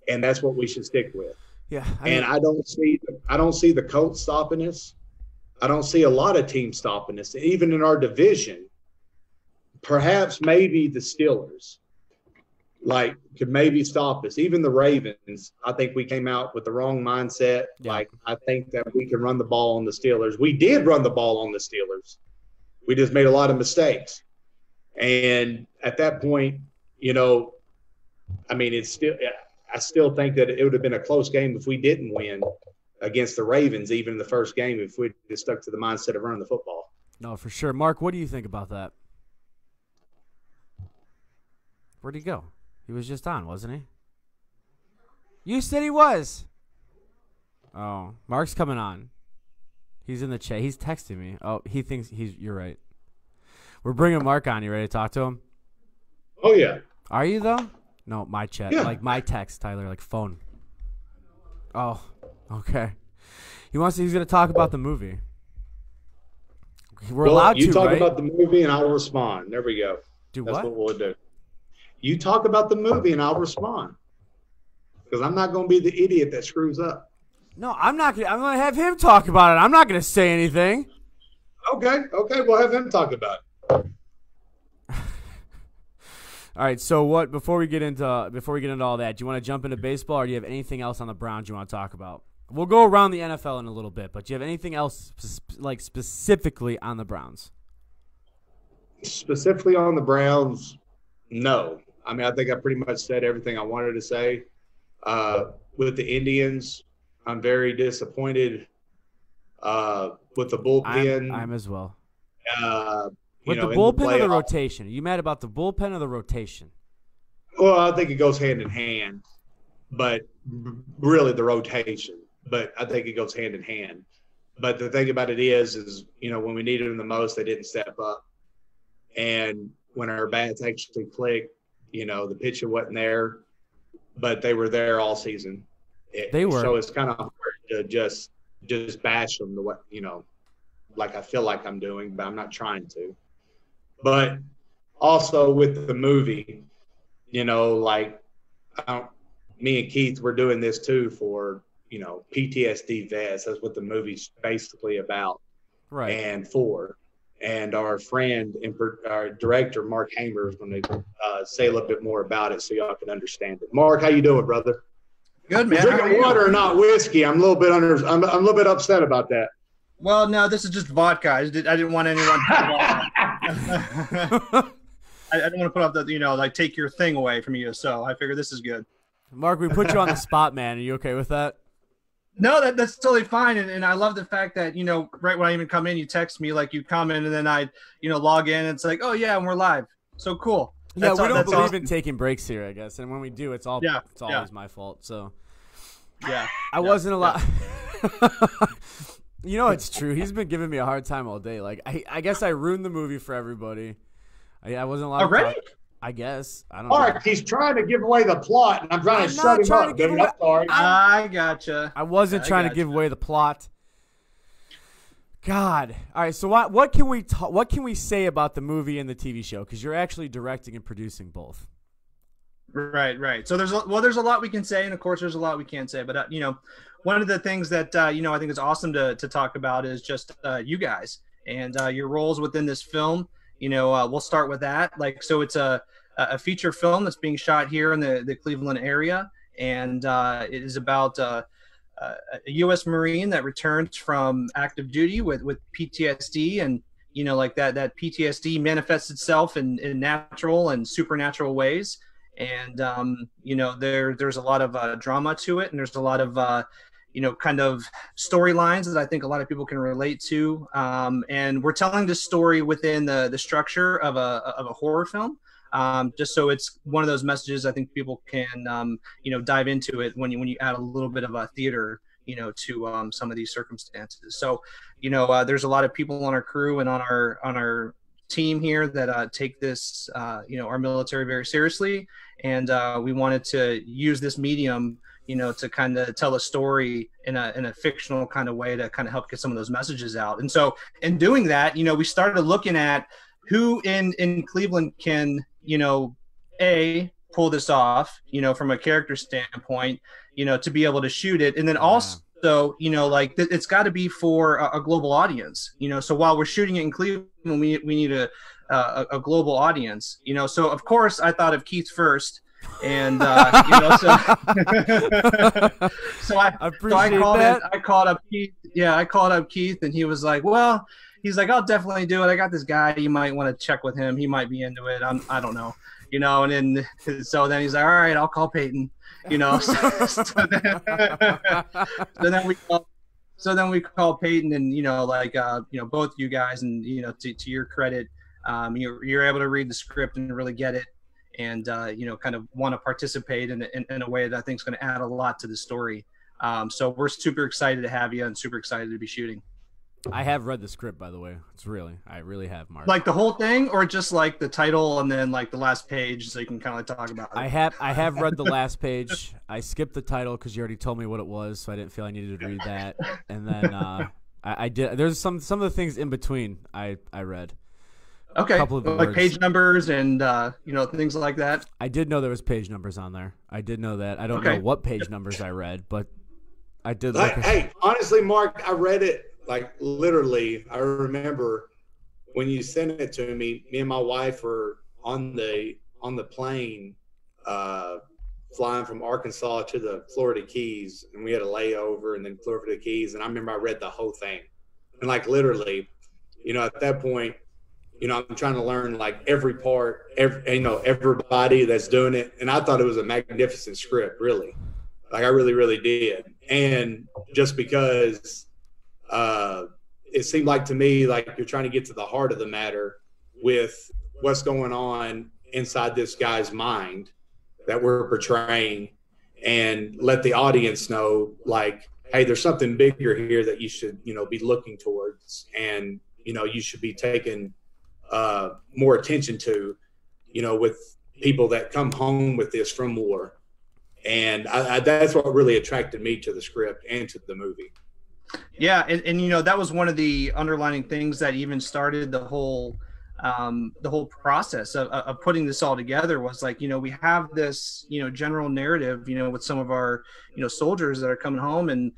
and that's what we should stick with. Yeah, I don't see the Colts stopping us. I don't see a lot of teams stopping us, even in our division. Perhaps maybe the Steelers, could maybe stop us. Even the Ravens, I think we came out with the wrong mindset. Yeah. I think that we can run the ball on the Steelers. We did run the ball on the Steelers. We just made a lot of mistakes. And at that point, I still think that it would have been a close game if we didn't win against the Ravens, even in the first game, if we just stuck to the mindset of running the football. No, for sure. Mark, what do you think about that? Where'd he go? He was just on, wasn't he? You said he was. Oh, Mark's coming on. He's in the chat. He's texting me. Oh, he thinks you're right. We're bringing Mark on. You ready to talk to him? Oh, yeah. Are you, though? No, my chat. Yeah. Like my text, Tyler, like phone. Oh, okay. He's going to talk about the movie. We're allowed to, You talk right? about the movie and I'll respond. There we go. Do That's what? what we'll do. You talk about the movie and I'll respond. Because I'm not going to be the idiot that screws up. No, I'm not going to. I'm going to have him talk about it. I'm not going to say anything. Okay, we'll have him talk about it. All right. So what? Before we get into all that, do you want to jump into baseball, or do you have anything else on the Browns you want to talk about? We'll go around the NFL in a little bit, but do you have anything else specifically on the Browns? Specifically on the Browns, no. I mean, I think I pretty much said everything I wanted to say. With the Indians, I'm very disappointed with the bullpen. I'm as well. With the bullpen or the rotation? Are you mad about the bullpen or the rotation? Well, I think it goes hand in hand, but really the rotation. But I think it goes hand in hand. But the thing about it is when we needed them the most, they didn't step up. And when our bats actually clicked, the pitcher wasn't there, but they were there all season. They were. So it's kind of hard to just bash them the way, like I feel like I'm doing, but I'm not trying to. But also with the movie, me and Keith were doing this too for, PTSD vets. That's what the movie's basically about. Right. And our friend and our director, Mark Hamer, is going to say a little bit more about it so y'all can understand it. Mark, how you doing, brother? Good, man. You're drinking water and not whiskey. I'm a little bit upset about that. Well, no, this is just vodka. I didn't want anyone to I don't want to put up the, like take your thing away from you. So I figure this is good. Mark, we put you on the spot, man. Are you okay with that? No, that's totally fine. And I love the fact that, right when I even come in, you text me, like you comment, and then I, log in and it's like, oh yeah, and we're live. So cool. Yeah, we don't believe in taking breaks here, I guess. And when we do, it's always my fault. So yeah, I wasn't allowed. It's true. He's been giving me a hard time all day. Like I guess I ruined the movie for everybody. I wasn't allowed already. To talk. I guess. I don't Mark, know. he's trying to give away the plot, and I'm trying to shut him up. Dude, I'm sorry. I gotcha. I wasn't trying to give away the plot. God. All right. So what can we what can we say about the movie and the TV show? Because you're actually directing and producing both. Right. So there's a lot we can say, and of course there's a lot we can't say. But one of the things that I think is awesome to talk about is just you guys and your roles within this film. We'll start with that. Like, so it's a feature film that's being shot here in the Cleveland area, and it is about a U.S. Marine that returns from active duty with PTSD, and like that PTSD manifests itself in natural and supernatural ways, and there's a lot of drama to it, and there's a lot of kind of storylines that I think a lot of people can relate to. And we're telling this story within the structure of a horror film. Just so it's one of those messages I think people can, dive into it when you add a little bit of a theater, to some of these circumstances. So, there's a lot of people on our crew and on our team here that take this, our military very seriously. And we wanted to use this medium to kind of tell a story in a fictional kind of way to kind of help get some of those messages out. And so in doing that, we started looking at who in Cleveland can, pull this off, from a character standpoint, to be able to shoot it. And then also, it's got to be for a global audience, so while we're shooting it in Cleveland, we need a global audience, so of course I thought of Keith first. And so I called up Keith. Yeah, I called up Keith, and he was like, "Well, I'll definitely do it. I got this guy. You might want to check with him. He might be into it. I don't know, And then then he's like, "All right, I'll call Peyton." So then we called Peyton, and both you guys, and to your credit, you're able to read the script and really get it. And, kind of want to participate in a way that I think is going to add a lot to the story. So we're super excited to have you and super excited to be shooting. I have read the script, by the way. I really have, Mark. Like the whole thing, or just like the title and then like the last page, so you can kind of like talk about it? I have read the last page. I skipped the title because you already told me what it was, so I didn't feel I needed to read that. And then I did. There's some of the things in between I read. Okay, like page numbers and things like that. I did know there was page numbers on there. I did know that. I don't know what page numbers I read, but I did. Hey, honestly, Mark, I read it like literally. I remember when you sent it to me. Me and my wife were on the plane, flying from Arkansas to the Florida Keys, and we had a layover, and then Florida Keys. And I remember I read the whole thing, and like literally, at that point. I'm trying to learn like every part, everybody that's doing it. And I thought it was a magnificent script, really. Like I really, really did. And just because it seemed like to me, like you're trying to get to the heart of the matter with what's going on inside this guy's mind that we're portraying, and let the audience know like, hey, there's something bigger here that you should, be looking towards. And, you should be taking more attention to, with people that come home with this from war. And that's what really attracted me to the script and to the movie. Yeah. And that was one of the underlining things that even started the whole process of putting this all together was like, we have this, general narrative, with some of our, soldiers that are coming home, and,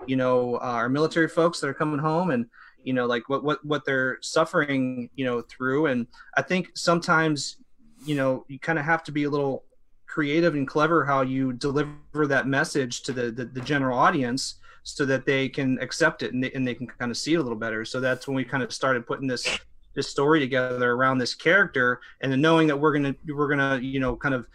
our military folks that are coming home, and, like what they're suffering, through. And I think sometimes, you kind of have to be a little creative and clever how you deliver that message to the general audience so that they can accept it and they can kind of see it a little better. So that's when we kind of started putting this this story together around this character, and then knowing that we're gonna kind of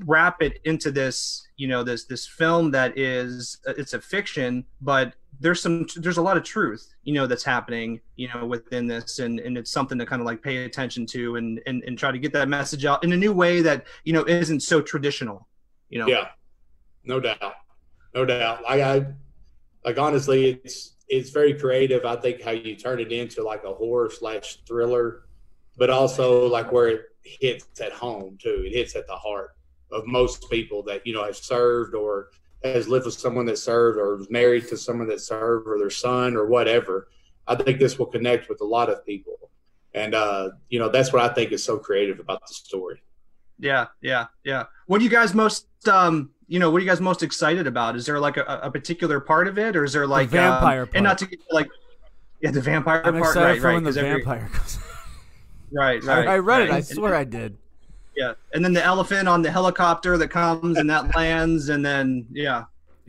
wrap it into this this film that is it's a fiction, but there's a lot of truth that's happening within this, and it's something to kind of like pay attention to and try to get that message out in a new way that isn't so traditional. Yeah, no doubt. I like, honestly, it's very creative. I think how you turn it into like a horror / thriller, but also like where it hits at home too. It hits at the heart of most people that have served or has lived with someone that served or is married to someone that served or their son or whatever. I think this will connect with a lot of people, and that's what I think is so creative about the story. Yeah. What are you guys most what are you guys most excited about? Is there like a particular part of it, or is there like the vampire part? And not to get like the vampire I'm part, excited for right? when the vampire goes. Right. I read it. I swear I did. Yeah, and then the elephant on the helicopter that comes and that lands, and then yeah.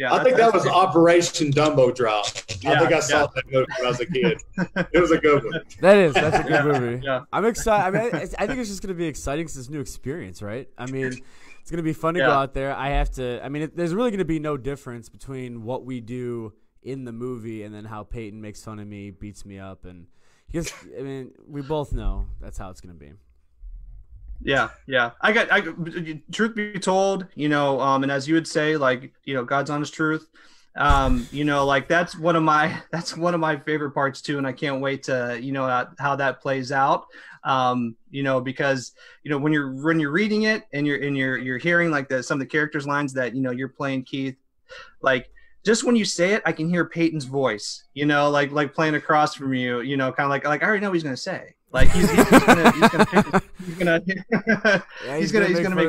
I think that was Operation Dumbo Drop. I think I saw that movie when I was a kid. It was a good one. That's a good movie. Yeah. I'm excited. I mean, I think it's just going to be exciting because it's a new experience, right? I mean, it's going to be fun to go out there. There's really going to be no difference between what we do in the movie and then how Peyton makes fun of me, beats me up, and because we both know that's how it's going to be. Yeah. I truth be told, and as you would say, like, God's honest truth, like that's one of my favorite parts too. And I can't wait to, how that plays out. Because, when you're reading it and you're hearing like some of the characters' lines that, you're playing, Keith, like, just when you say it, I can hear Peyton's voice, like playing across from you, kind of like I already know what he's going to say. Like he's gonna make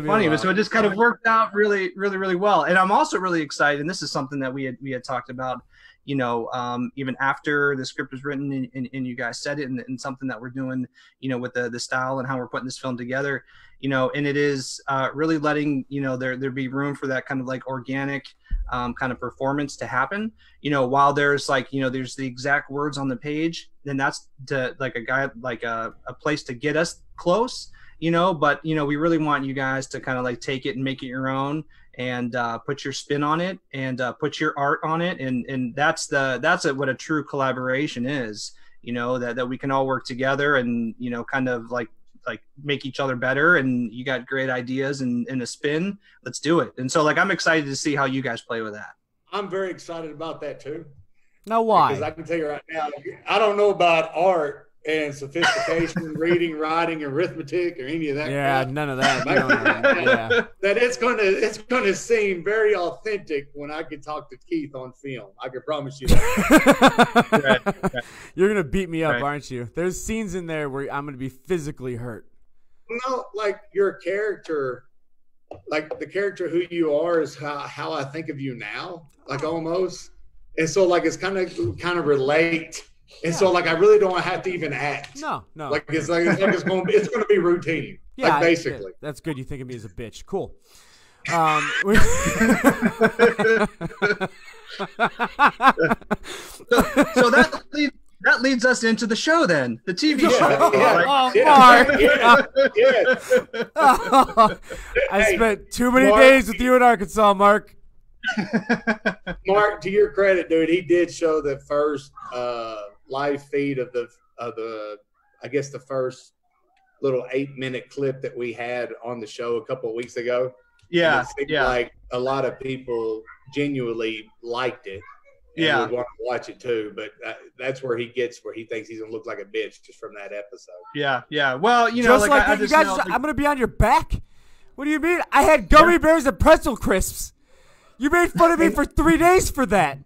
fun of it. So it just kind of worked out really, really, really well. And I'm also really excited. And this is something that we had talked about, even after the script was written and you guys said it, and something that we're doing, with the style and how we're putting this film together, and it is really letting, there be room for that kind of like organic kind of performance to happen, while there's like, there's the exact words on the page, then that's to like a guy, like a place to get us close, but, we really want you guys to kind of like take it and make it your own and put your spin on it and put your art on it. And that's what a true collaboration is, that we can all work together and, kind of like make each other better, and you got great ideas and a spin. Let's do it. And so like, I'm excited to see how you guys play with that. I'm very excited about that too. Now, why? Because I can tell you right now, I don't know about art and sophistication, reading, writing, arithmetic, or any of that. Yeah, crap. none of that. That it's gonna seem very authentic when I can talk to Keith on film. I can promise you that. Right. You're gonna beat me up, Right. aren't you? There's scenes in there where I'm gonna be physically hurt. No, like your character, like the character who you are is how I think of you now, like almost. And so like it's kind of relate. And so like I really don't have to even act. No. Like it's gonna be routine. Yeah, like basically. That's good. You think of me as a bitch. Cool. So that leads us into the show then, the TV show. Mark. I spent too many days with you in Arkansas, Mark. Mark, to your credit, dude, he did show the first live feed of the I guess the first little 8-minute clip that we had on the show a couple of weeks ago. Yeah, it seemed like a lot of people genuinely liked it. Yeah, would want to watch it too, but that's where he thinks he's gonna look like a bitch just from that episode. Yeah. Well, just like you guys, I'm gonna be on your back. What do you mean? I had gummy bears and pretzel crisps. You made fun of me for 3 days for that.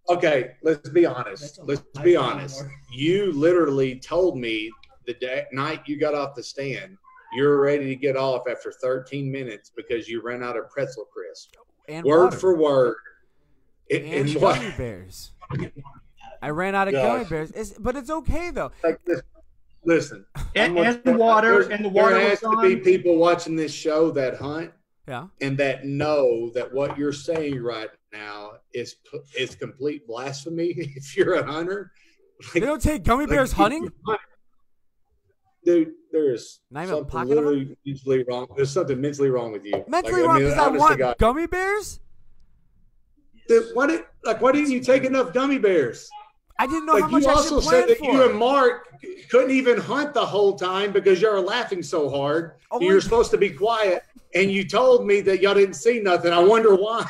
Okay, let's be honest. You literally told me the night you got off the stand, you were ready to get off after 13 minutes because you ran out of pretzel crisp. And word water. for word. And gummy bears. I ran out of gummy bears. But it's okay, though. Like this. Listen. And water. And the water there has was on. to be people watching this show that hunt. Yeah. And that know that what you're saying right now is complete blasphemy if you're a hunter. They don't take gummy bears hunting? dude, there's Not even a something pocket of them? literally mentally wrong. There's something mentally wrong with you. Mentally Like, wrong because I honest to want God. gummy bears? Dude, why didn't you take enough gummy bears? I didn't know how Like much you I also should said plan that for. you and Mark couldn't even hunt the whole time because y'all were laughing so hard. Oh, You were supposed to be quiet, and you told me that y'all didn't see nothing. I wonder why.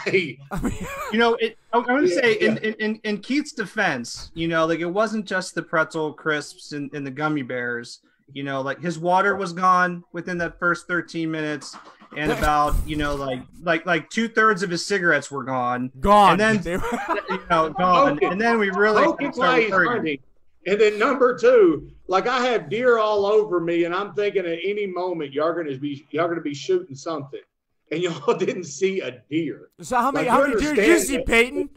I mean, You know, I want to Yeah, say yeah. in Keith's defense, you know, like it wasn't just the pretzel crisps and the gummy bears. You know, like his water was gone within that first 13 minutes, and about like 2/3 of his cigarettes were gone. gone. And then They were- you know, gone. Okay. And then we really Okay, started why he's worrying. hunting. And then number two, like I have deer all over me, and I'm thinking at any moment y'all gonna be shooting something, and y'all didn't see a deer. so how many Like, you deer did you see, understand- Peyton?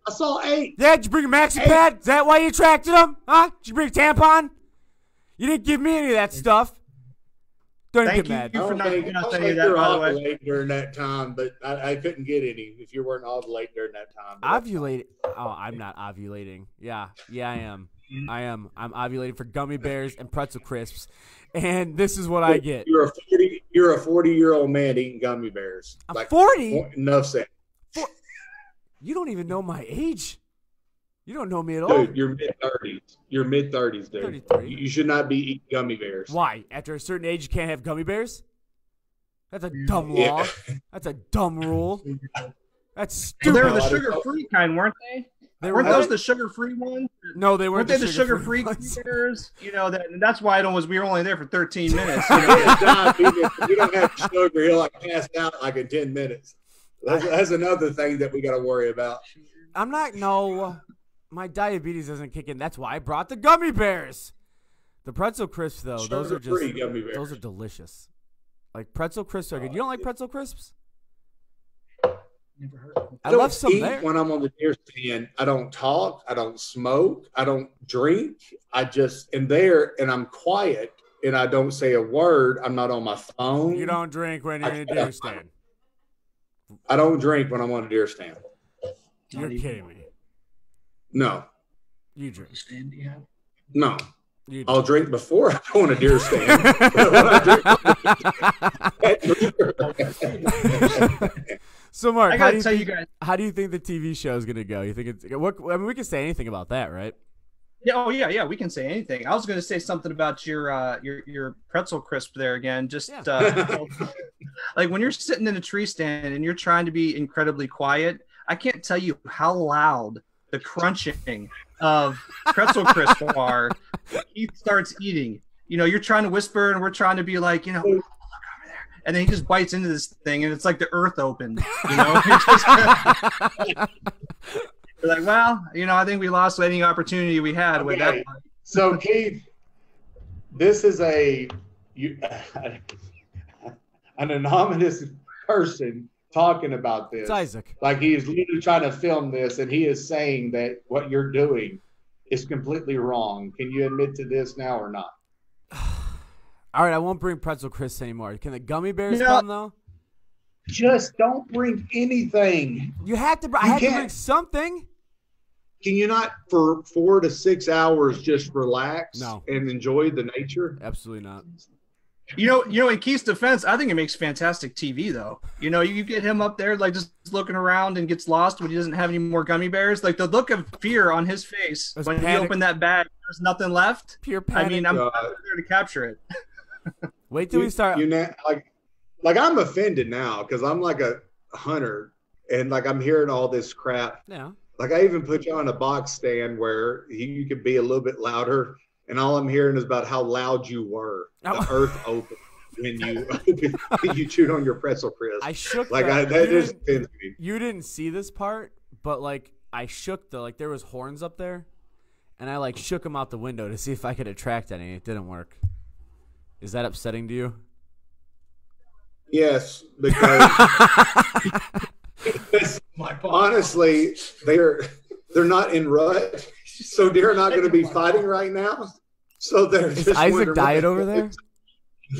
I saw 8. Yeah, did you bring a maxi pad? Is that why you attracted them? Huh? Did you bring a tampon? You didn't give me any of that stuff. Don't Thank get mad. you. I for don't not- think, for I not don't saying think that, you're by the way. ovulating during that time, but I couldn't get any if you weren't ovulating during that time. But that's Ovulating. Oh, I'm not ovulating. Yeah, I am. I'm ovulating for gummy bears and pretzel crisps, and this is what I get. You're a 40-year-old man eating gummy bears. I'm Like, 40. Enough said. You don't even know my age. You don't know me at all. Dude, you're mid-30s. You're mid-30s, dude. 33. You should not be eating gummy bears. Why? After a certain age, you can't have gummy bears? That's a dumb law. Yeah. That's a dumb rule. That's Well, they stupid. were the sugar-free kind, weren't they? They Weren't were those what? the sugar-free ones? No, they Weren't weren't they the sugar-free ones. bears? You know that's why we were only there for 13 minutes. He is diabetes. If you don't have sugar, he'll like pass out like in 10 minutes. That's another thing that we got to worry about. I'm not. No, my diabetes doesn't kick in. That's why I brought the gummy bears. The pretzel crisps, though, those are just Sugar-free gummy bears. those are delicious. Like pretzel crisps are good. You don't like pretzel crisps? I don't love some eat there. when I'm on the deer stand. I don't talk. I don't smoke. I don't drink. I just am there and I'm quiet and I don't say a word. I'm not on my phone. You don't drink when you're in a deer stand. I don't drink when I'm on a deer stand. You're kidding me. No, You drink. no. You I'll drink. drink before I go on a deer stand. But when I drink- So, Mark, I how gotta do you tell think, you guys. how do you think the TV show is gonna go? You think it's what? I mean, we can say anything about that, right? Yeah, oh yeah, we can say anything. I was going to say something about your pretzel crisp there again. Just like when you're sitting in a tree stand and you're trying to be incredibly quiet, I can't tell you how loud the crunching of pretzel crisp are. He starts eating. You know, you're trying to whisper and we're trying to be like, you know, look over there, and then he just bites into this thing and it's like the earth opened. You know. We're like, well, you know, I think we lost any opportunity we had with that. Okay. So, Keith, this is an anonymous person talking about this. It's Isaac. Like he is literally trying to film this, and he is saying that what you're doing is completely wrong. Can you admit to this now or not? All right, I won't bring pretzel crisps anymore. Can the gummy bears Yeah. come though? Just don't bring anything. You had to. I You had to can't. bring something. Can you not, for 4 to 6 hours, just relax No. and enjoy the nature? Absolutely not. You know, in Keith's defense, I think it makes fantastic TV, though. You know, you get him up there, like, just looking around and gets lost when he doesn't have any more gummy bears. Like, the look of fear on his face That's when panic. he opened that bag, there's nothing left. Pure panic. I mean, I'm God. there to capture it. Wait till we start. Like I'm offended now because I'm like a hunter and like I'm hearing all this crap. Yeah. Like I even put you on a box stand where you could be a little bit louder, and all I'm hearing is about how loud you were. Oh. The earth opened when you chewed on your pretzel crisp. I shook. Like the, that you, just didn't, offends me. you didn't see this part, but like I shook like there was horns up there, and I like shook them out the window to see if I could attract any. It didn't work. Is that upsetting to you? Yes, because honestly, they're not in rut, so they're not going to be fighting right now. So they're Is just Isaac wondering- died over there?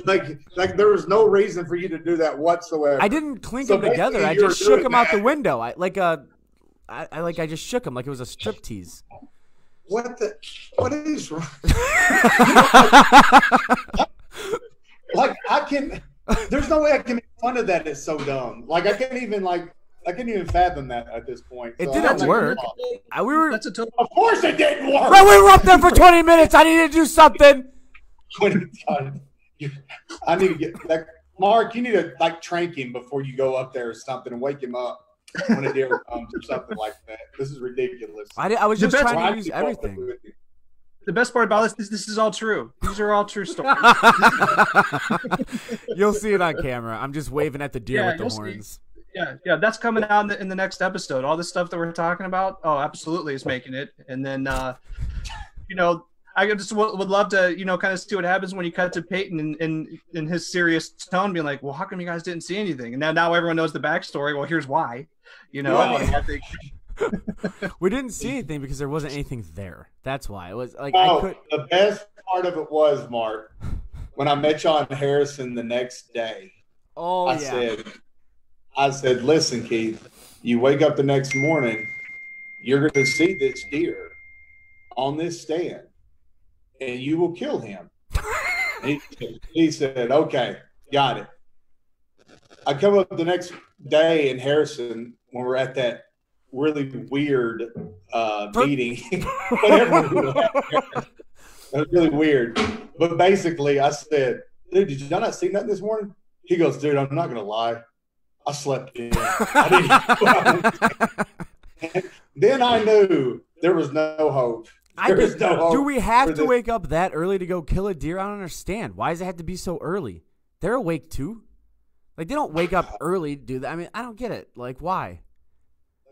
Like there was no reason for you to do that whatsoever. I didn't clink So them together. basically I you were just shook doing them out the that. window. I just shook them like it was a striptease. what is wrong? Like there's no way I can make fun of that. It's so dumb. Like I can't even fathom that at this point. It So didn't I'm work. like, That's a total. of course it didn't work. Bro, we were up there for 20 minutes. I needed to do something. I need to get like Mark. You need to like trank him before you go up there or something and wake him up when a deer comes or something like that. This is ridiculous. I was just The best- trying to use everything. The best part about this is all true. These are all true stories. You'll see it on camera. I'm just waving at the deer Yeah, with the you'll see. horns. Yeah, that's coming out in the next episode. All this stuff that we're talking about, absolutely is making it. And then, I just would love to, kind of see what happens when you cut to Peyton in his serious tone, being like, well, how come you guys didn't see anything? And now everyone knows the backstory. Well, here's why. Right. I think We didn't see anything because there wasn't anything there. That's why. It was like The best part of it was, Mark, when I met John Harrison the next day. Oh, I said, listen, Keith, you wake up the next morning, you're going to see this deer on this stand, and you will kill him. And he said, okay, got it. I come up the next day in Harrison when we're at that really weird meeting. Whatever. It was really weird. But basically, I said, dude, did y'all not see nothing this morning? He goes, dude, I'm not going to lie. I slept in. Then I knew there was no hope. There was no hope. Do we have for to this. wake up that early to go kill a deer? I don't understand. Why does it have to be so early? They're awake too. Like, they don't wake up early to do that. I mean, I don't get it. Like, why?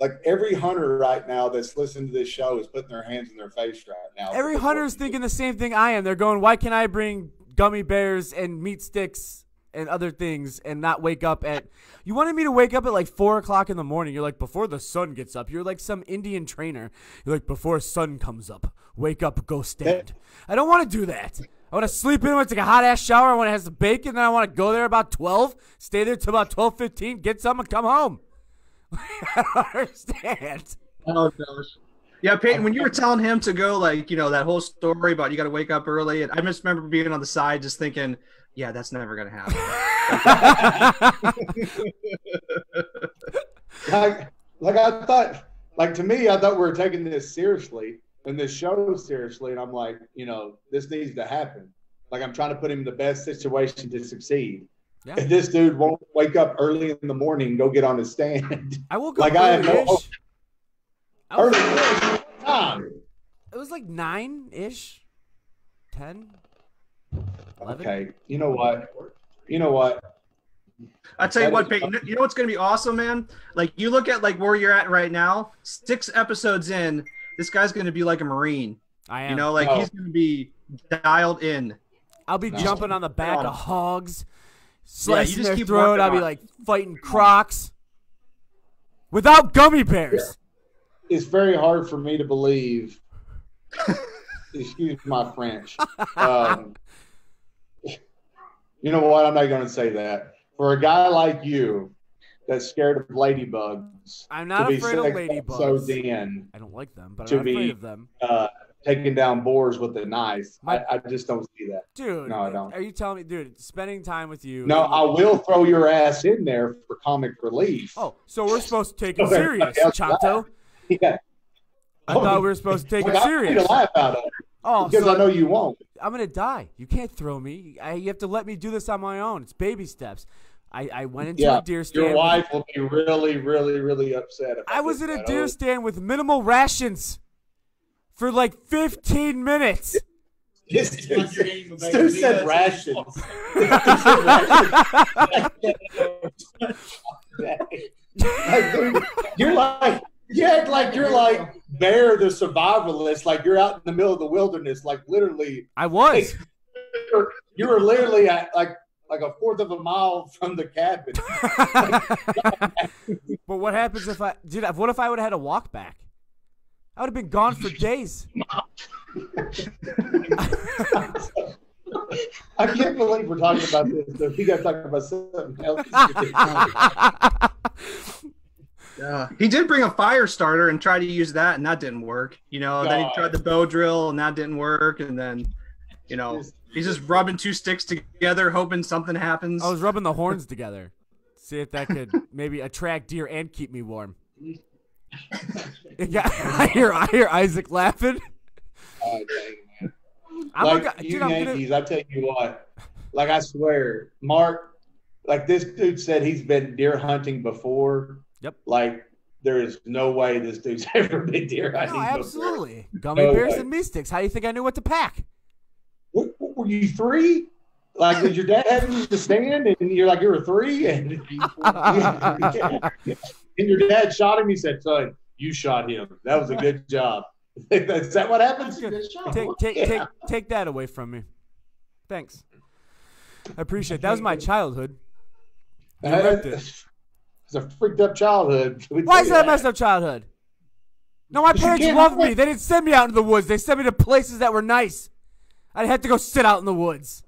Like every hunter right now that's listening to this show is putting their hands in their face right now. Every hunter's thinking the same thing I am. They're going, why can't I bring gummy bears and meat sticks and other things and not wake up at – you wanted me to wake up at like 4 o'clock in the morning. You're like, before the sun gets up. You're like some Indian trainer. You're like, before sun comes up, wake up, go stand. I don't want to do that. I want to sleep in when it's like a hot-ass shower. I want to have some bacon. Then I want to go there about 12, stay there till about 12:15, get some, and come home. I don't understand. Oh gosh. Yeah, Peyton, when you were telling him to go, like, that whole story about you got to wake up early, and I just remember being on the side just thinking, yeah, that's never going to happen. like I thought, like to me, I thought we were taking this seriously and this show seriously, and I'm like, this needs to happen. Like I'm trying to put him in the best situation to succeed. Yeah. If this dude won't wake up early in the morning and go get on his stand, I will go. Like I have no hope. Early time. It was like 9-ish, 10, 11. Okay, you know what? I tell you what, Peyton. You know what's going to be awesome, man? Like you look at like where you're at right now. 6 episodes in, this guy's going to be like a Marine. I am. He's going to be dialed in. I'll be jumping on the back of hogs. Slicing just their keep throat. I'll be like fighting crocs without gummy bears. It's very hard for me to believe. Excuse my French. You know what? I'm not going to say that. For a guy like you that's scared of ladybugs, I'm not afraid of ladybugs. I don't like them, but I'm not afraid of them. Taking down boars with a knife. I just don't see that. Dude, no, I don't. Are you telling me, dude, spending time with you? No, I will throw your ass in there for comic relief. Oh, so we're supposed to take it serious, Chanto. Yeah. I thought we were supposed to take it serious. I laugh out of it. Oh, because I know you won't. I'm going to die. You can't throw me. You have to let me do this on my own. It's baby steps. I went into a deer stand. Your wife will be really, really, really upset. I was in a deer stand with minimal rations for like 15 minutes. Stu said rations. You act like you're like Bear the survivalist, like you're out in the middle of the wilderness, like literally. I was. You were literally at like a fourth of a mile from the cabin. But what happens if what if I would have had to walk back? I would have been gone for days. I can't believe we're talking about this. So we got to talk about something else. He did bring a fire starter and try to use that, and that didn't work. Then he tried the bow drill, and that didn't work. And then, he's just rubbing two sticks together, hoping something happens. I was rubbing the horns together, see if that could maybe attract deer and keep me warm. Yeah, I hear Isaac laughing. Oh, dang, man. Yankees, I tell you what, like I swear, Mark, like this dude said he's been deer hunting before. Yep. Like there is no way this dude's ever been deer hunting. No, before. absolutely. Gummy bears and meat sticks. How do you think I knew what to pack? Were you 3? Like, did your dad have you to stand and you were 3? And your dad shot him? He said, son, you shot him. That was a good job. Is that what happens? Take that away from me. Thanks. I appreciate it. That was my childhood. It's a freaked up childhood. Why is that a messed up childhood? No, my parents loved me. They didn't send me out into the woods. They sent me to places that were nice. I didn't have to go sit out in the woods.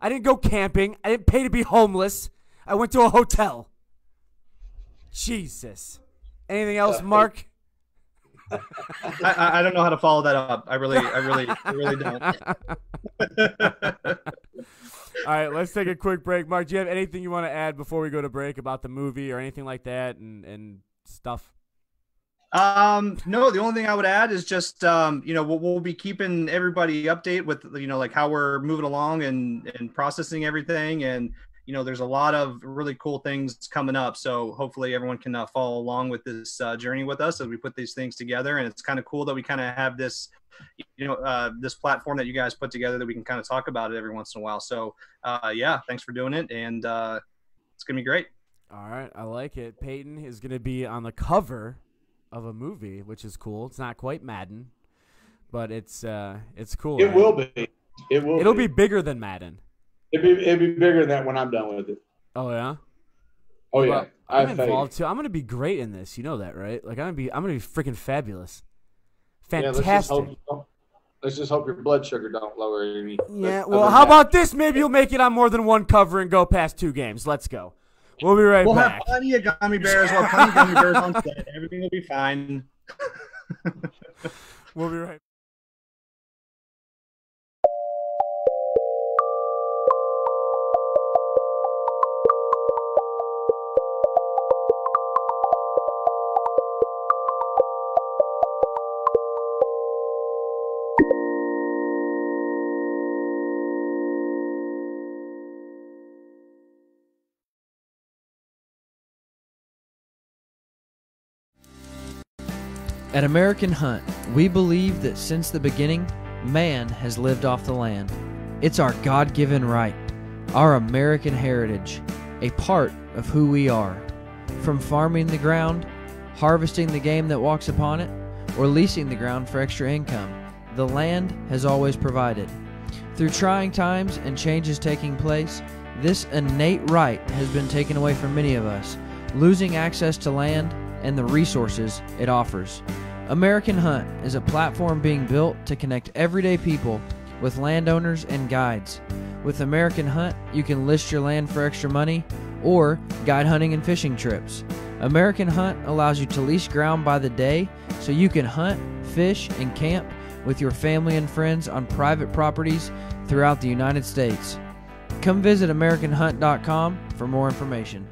I didn't go camping. I didn't pay to be homeless. I went to a hotel. Jesus. Anything else, Mark? I don't know how to follow that up. I really don't. All right, let's take a quick break. Mark, do you have anything you want to add before we go to break about the movie or anything like that and stuff? No, the only thing I would add is just, we'll be keeping everybody update with, like how we're moving along and processing everything. And, there's a lot of really cool things coming up. So hopefully everyone can follow along with this journey with us as we put these things together. And it's kind of cool that we kind of have this, this platform that you guys put together that we can kind of talk about it every once in a while. So, thanks for doing it. And it's going to be great. All right. I like it. Peyton is going to be on the cover of a movie, which is cool. It's not quite Madden, but it's cool. It right? will be. It'll be bigger than Madden. It'll be bigger than that when I'm done with it. Oh yeah. Oh yeah. Well, I'm involved too. I'm gonna be great in this. You know that, right? Like I'm gonna be freaking fabulous. Fantastic. Yeah, let's just hope your blood sugar don't lower any. Yeah. Well, how about this? Maybe you'll make it on more than one cover and go past 2 games. Let's go. We'll be right back. We'll have plenty of gummy bears. We'll have plenty of gummy bears on set. Everything will be fine. We'll be right back. At American Hunt, we believe that since the beginning, man has lived off the land. It's our God-given right, our American heritage, a part of who we are. From farming the ground, harvesting the game that walks upon it, or leasing the ground for extra income, the land has always provided. Through trying times and changes taking place, this innate right has been taken away from many of us, losing access to land and the resources it offers. American Hunt is a platform being built to connect everyday people with landowners and guides. With American Hunt, you can list your land for extra money or guide hunting and fishing trips. American Hunt allows you to lease ground by the day so you can hunt, fish, and camp with your family and friends on private properties throughout the United States. Come visit AmericanHunt.com for more information.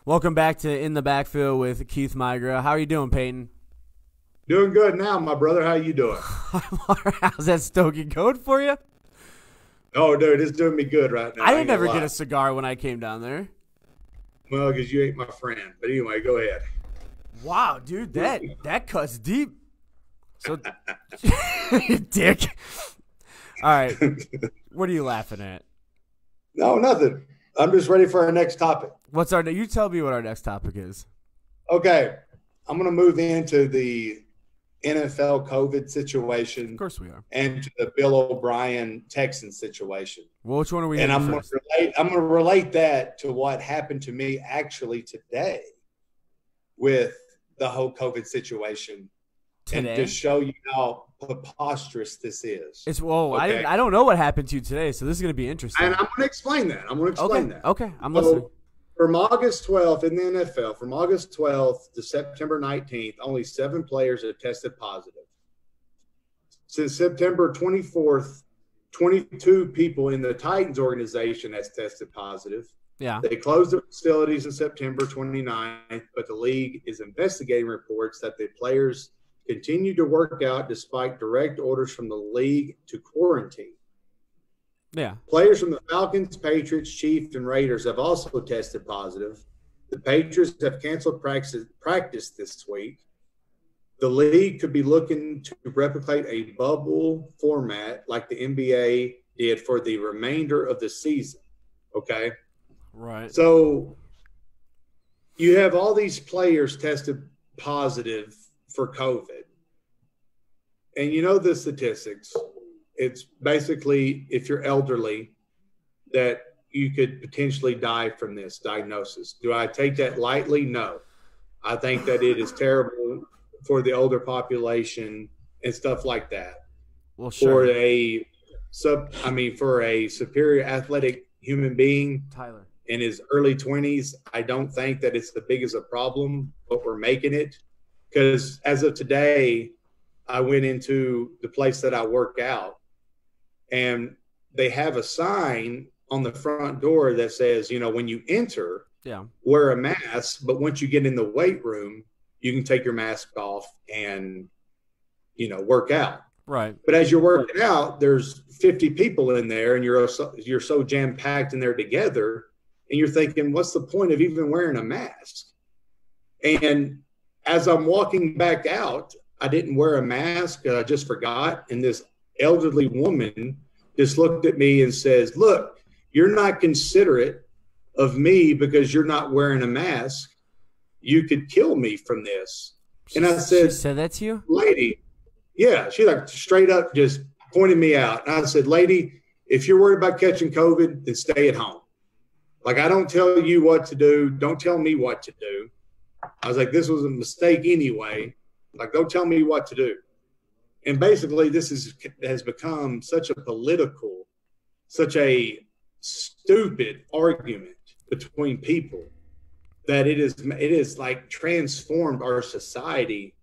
Welcome back to In the Backfield with Keith Migra. How are you doing, Peyton? Doing good now, my brother. How you doing? How's that stogie going for you? Oh, dude, it's doing me good right now. I didn't ever get a cigar when I came down there. Well, because you ain't my friend. But anyway, go ahead. Wow, dude, that cuts deep. So, dick. All right, what are you laughing at? No, nothing. I'm just ready for our next topic. You tell me what our next topic is. Okay, I'm going to move into the NFL COVID situation. Of course we are. And to the Bill O'Brien Texans situation. Well, which one are we? And I'm going to relate that to what happened to me actually today with the whole COVID situation. Today? And to show you how preposterous this is. Okay? I don't know what happened to you today, so this is going to be interesting. And I'm going to explain that. Okay, I'm listening. From August 12th in the NFL, from August 12th to September 19th, only 7 players have tested positive. Since September 24th, 22 people in the Titans organization has tested positive. Yeah. They closed the facilities on September 29th, but the league is investigating reports that the players continue to work out despite direct orders from the league to quarantine. Yeah. Players from the Falcons, Patriots, Chiefs, and Raiders have also tested positive. The Patriots have canceled practice this week. The league could be looking to replicate a bubble format like the NBA did for the remainder of the season. Okay? Right. So you have all these players tested positive for COVID. And you know the statistics. It's basically, if you're elderly, that you could potentially die from this diagnosis. Do I take that lightly? No. I think that it is terrible for the older population and stuff like that. Well, sure. For a superior athletic human being, Tyler, in his early 20s, I don't think that it's the biggest a problem, but we're making it. Because as of today, I went into the place that I work out, and they have a sign on the front door that says, when you enter, wear a mask. But once you get in the weight room, you can take your mask off and, work out. Right. But as you're working out, there's 50 people in there, and you're so jam-packed in there together, and you're thinking, what's the point of even wearing a mask? And as I'm walking back out, I didn't wear a mask. I just forgot. And this elderly woman just looked at me and says, look, you're not considerate of me because you're not wearing a mask. You could kill me from this. And I said, she said that to you? Lady, yeah. She straight up just pointed me out. And I said, lady, if you're worried about catching COVID, then stay at home. Like, I don't tell you what to do. Don't tell me what to do. I was like, this was a mistake anyway. Like, don't tell me what to do. And basically, this has become such a stupid argument between people that it is like transformed our society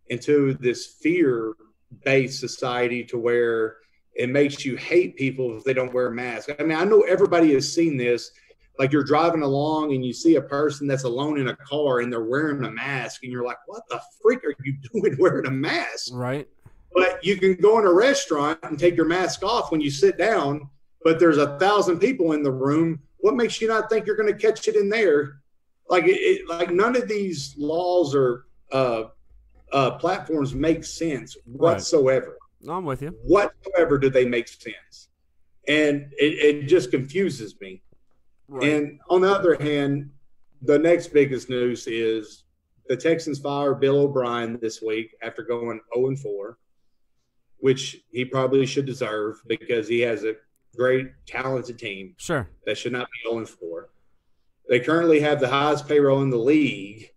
into this fear-based society to where it makes you hate people if they don't wear a mask. I mean, I know everybody has seen this. Like, you're driving along and you see a person that's alone in a car and they're wearing a mask, and you're like, what the freak are you doing wearing a mask? Right. But you can go in a restaurant and take your mask off when you sit down, but there's 1,000 people in the room. What makes you not think you're going to catch it in there? Like, none of these laws or platforms make sense whatsoever. Right. I'm with you. Whatsoever do they make sense? And it just confuses me. Right. And on the other hand, the next biggest news is the Texans fire Bill O'Brien this week after going 0-4, which he probably should deserve because he has a great, talented team. Sure. That should not be 0-4. They currently have the highest payroll in the league,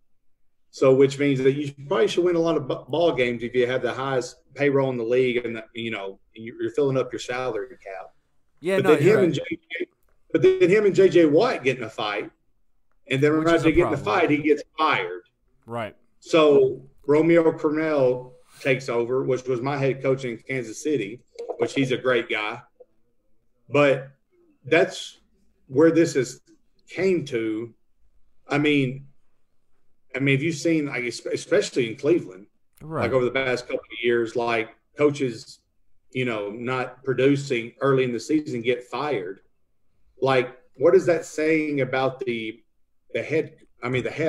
so which means that you probably should win a lot of ball games if you have the highest payroll in the league and, you're filling up your salary cap. Yeah, But then him and J.J. Watt get in a fight, and then when they get in the fight, he gets fired. Right. So Romeo Crennel takes over, which was my head coach in Kansas City, which he's a great guy. But that's where this came to I mean, if you've seen, like, especially in Cleveland, Right. like over the past couple of years, like coaches, not producing early in the season get fired. Like, what is that saying about the head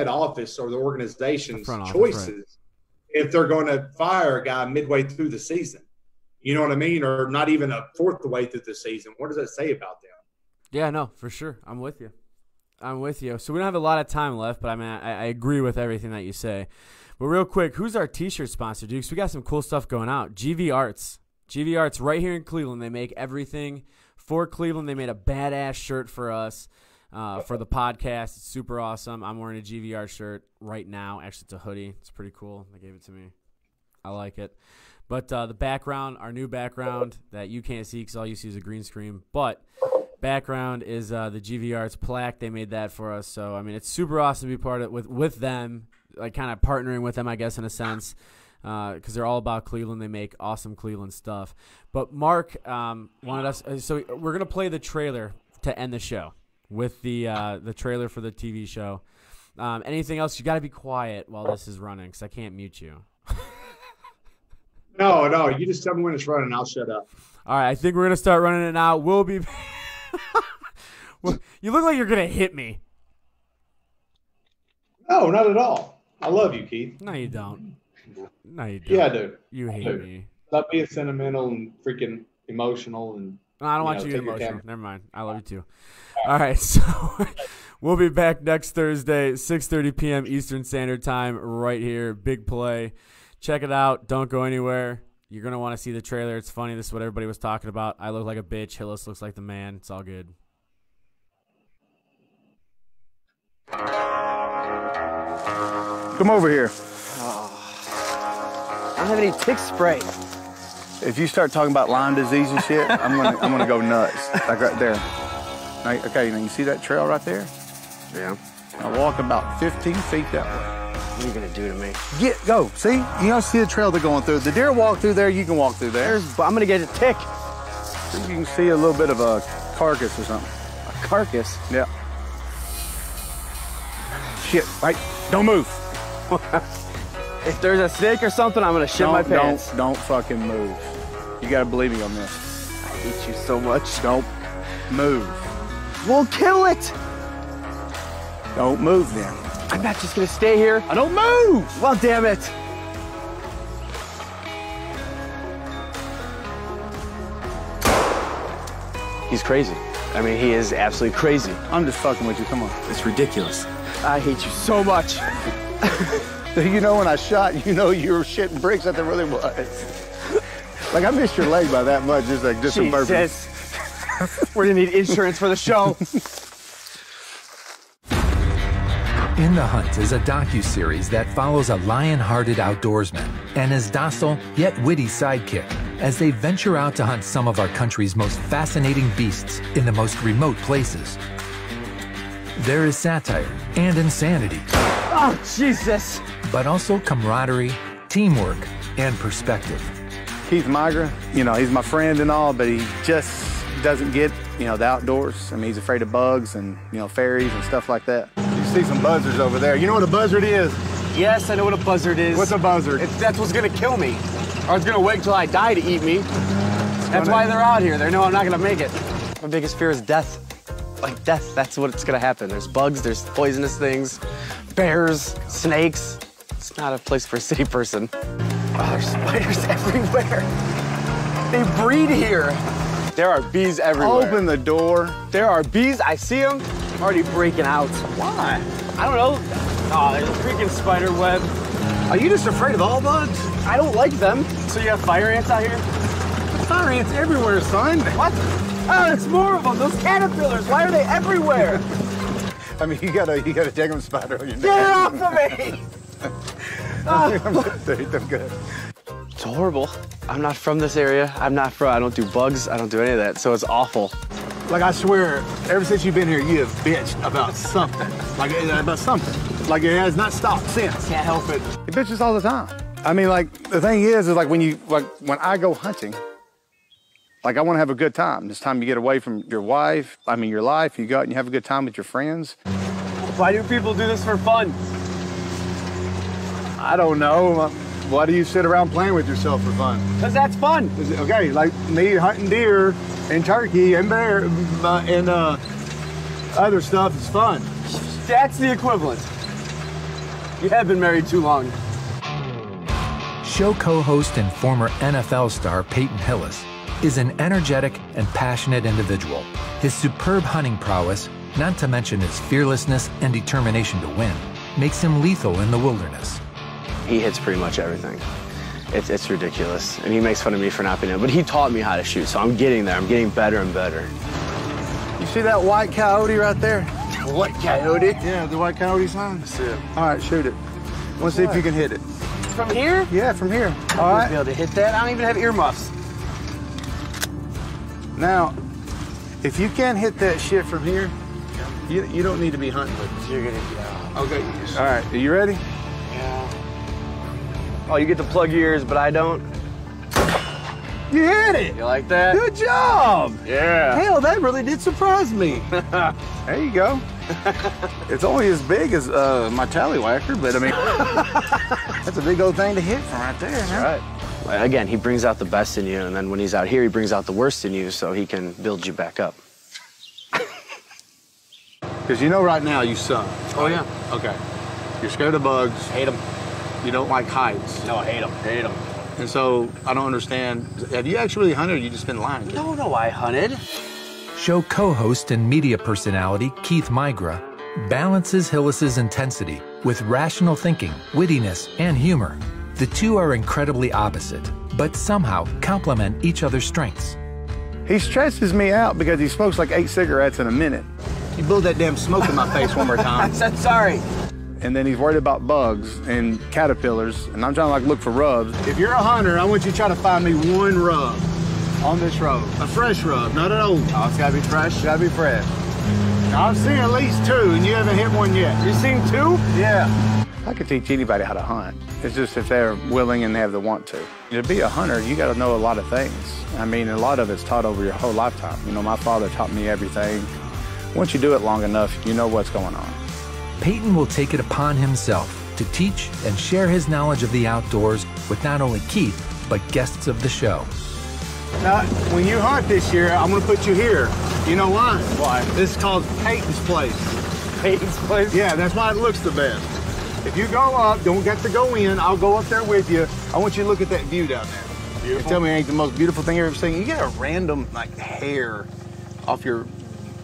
office or the organization's front office, choices right. if they're going to fire a guy midway through the season? You know what I mean? Or not even a fourth way through the season. What does that say about them? Yeah, no, for sure. I'm with you. So we don't have a lot of time left, but I agree with everything that you say. But real quick, who's our T-shirt sponsor, Dukes? We got some cool stuff going out. GV Arts. GV Arts right here in Cleveland. They make everything for Cleveland. They made a badass shirt for us for the podcast. It's super awesome. I'm wearing a GV Arts shirt right now. Actually, it's a hoodie. It's pretty cool. They gave it to me. I like it. But the background, our new background that you can't see because all you see is a green screen, but background is the GV Arts plaque. They made that for us. So, I mean, it's super awesome to be part of it with them, like kind of partnering with them, I guess, in a sense, because they're all about Cleveland. They make awesome Cleveland stuff. But Mark wanted us – so we're going to play the trailer to end the show with the trailer for the TV show. Anything else? You got to be quiet while this is running because I can't mute you. No, you just tell me when it's running. I'll shut up. All right, I think we're going to start running it now. We'll be well, you look like you're going to hit me. No, not at all. I love you, Keith. No, you don't. No, you don't. Yeah, I do. You hate do. me. Stop being sentimental and freaking emotional. And No, I don't want you to get take your emotional. time. Never mind. I love you too. All right, so we'll be back next Thursday, 6:30 p.m. Eastern Standard Time, right here. Big play. Check it out. Don't go anywhere. You're going to want to see the trailer. It's funny. This is what everybody was talking about. I look like a bitch. Hillis looks like the man. It's all good. Come over here. I don't have any tick spray. If you start talking about Lyme disease and shit, I'm gonna go nuts. Like right there. Now, okay, now you see that trail right there? Yeah. Now walk about 15 feet that way. What are you gonna do to me? Go. See? You don't see the trail they're going through. The deer walk through there, you can walk through there. I'm gonna get a tick. So you can see a little bit of a carcass or something. A carcass? Yeah. Shit, right? Don't move. If there's a snake or something, I'm gonna shit my pants. Don't fucking move. You gotta believe me on this. I hate you so much. Don't move. We'll kill it. Don't move then. I'm not just gonna stay here. I don't move! Well, damn it. He's crazy. I mean, he is absolutely crazy. I'm just fucking with you, come on. It's ridiculous. I hate you so much. You know, when I shot, you know you were shitting bricks. That really was. Like, I missed your leg by that much, just on purpose. Jesus. We're gonna need insurance for the show. In the Hunt is a docuseries that follows a lion-hearted outdoorsman and his docile yet witty sidekick as they venture out to hunt some of our country's most fascinating beasts in the most remote places. There is satire and insanity. Oh, Jesus. But also camaraderie, teamwork, and perspective. Keith Migra, you know, he's my friend and all, but he just doesn't get, the outdoors. I mean, he's afraid of bugs and, fairies and stuff like that. You see some buzzards over there. You know what a buzzard is? Yes, I know what a buzzard is. What's a buzzard? That's what's gonna kill me. Or it's gonna wait till I die to eat me. That's why they're out here. They know I'm not gonna make it. My biggest fear is death. Like death, that's what's gonna happen. There's bugs, there's poisonous things, bears, snakes. It's not a place for a city person. Oh, there's spiders everywhere. They breed here. There are bees everywhere. Open the door. There are bees, I see them. I'm already breaking out. Why? I don't know. Oh, there's a freaking spider web. Are you just afraid of all bugs? I don't like them. So you have fire ants out here? Fire ants everywhere, son. What? Oh, it's more of them. Those caterpillars. Why are they everywhere? I mean, you got a denim spider on your neck. Get it off of me! I'm good. It's horrible. I'm not from this area. I don't do bugs. I don't do any of that. So it's awful. Like, I swear, ever since you've been here, you have bitched about something. Like, about something. Like, it has not stopped since. Can't help it. He bitches all the time. I mean, like, the thing is like, when I go hunting, like, I want to have a good time. This time you get away from your wife, your life, you go out and you have a good time with your friends. Why do people do this for fun? I don't know. Why do you sit around playing with yourself for fun? Because that's fun. Okay, like me hunting deer and turkey and bear and other stuff is fun. That's the equivalent. You have been married too long. Show co-host and former NFL star Peyton Hillis is an energetic and passionate individual. His superb hunting prowess, not to mention his fearlessness and determination to win, makes him lethal in the wilderness. He hits pretty much everything. It's ridiculous. And he makes fun of me for not being able, but he taught me how to shoot, so I'm getting there. I'm getting better and better. You see that white coyote right there? What coyote? Yeah, the white coyote sign. That's it. All right, shoot it. Let's see if you can hit it. From here? Yeah, from here. All I'll right. be able to hit that. I don't even have earmuffs. Now, if you can't hit that shit from here, you don't need to be hunting with us. You're gonna go. Okay. All right, are you ready? Yeah. Oh, you get to plug your ears, but I don't. You hit it. You like that? Good job. Yeah. Hell, that really did surprise me. There you go. It's only as big as my tallywhacker, but I mean, that's a big old thing to hit from right there. That's right. Again, he brings out the best in you, and then when he's out here, he brings out the worst in you so he can build you back up. Because you know right now you suck. Oh, yeah. Okay. You're scared of bugs. Hate him. You don't like heights. No, I hate him. Hate him. And so I don't understand. Have you actually hunted or you just been lying? No, I hunted. Show co-host and media personality Keith Migra balances Hillis's intensity with rational thinking, wittiness, and humor. The two are incredibly opposite, but somehow complement each other's strengths. He stresses me out because he smokes like 8 cigarettes in a minute. You blew that damn smoke in my face one more time. I said sorry. And then he's worried about bugs and caterpillars, and I'm trying to like look for rubs. If you're a hunter, I want you to try to find me one rub on this road. A fresh rub, not an old. Oh, it's gotta be fresh? It's gotta be fresh. Now, I've seen at least 2, and you haven't hit one yet. You seen 2? Yeah. I could teach anybody how to hunt. It's just if they're willing and they have the want to. To be a hunter, you gotta know a lot of things. I mean, a lot of it's taught over your whole lifetime. You know, my father taught me everything. Once you do it long enough, you know what's going on. Peyton will take it upon himself to teach and share his knowledge of the outdoors with not only Keith, but guests of the show. Now, when you hunt this year, I'm gonna put you here. You know why? Why? This is called Peyton's Place. Peyton's Place? Yeah, that's why it looks the best. If you go up, don't get to go in, I'll go up there with you. I want you to look at that view down there. Beautiful. And tell me it ain't the most beautiful thing you've ever seen. You get a random, like, hair off your,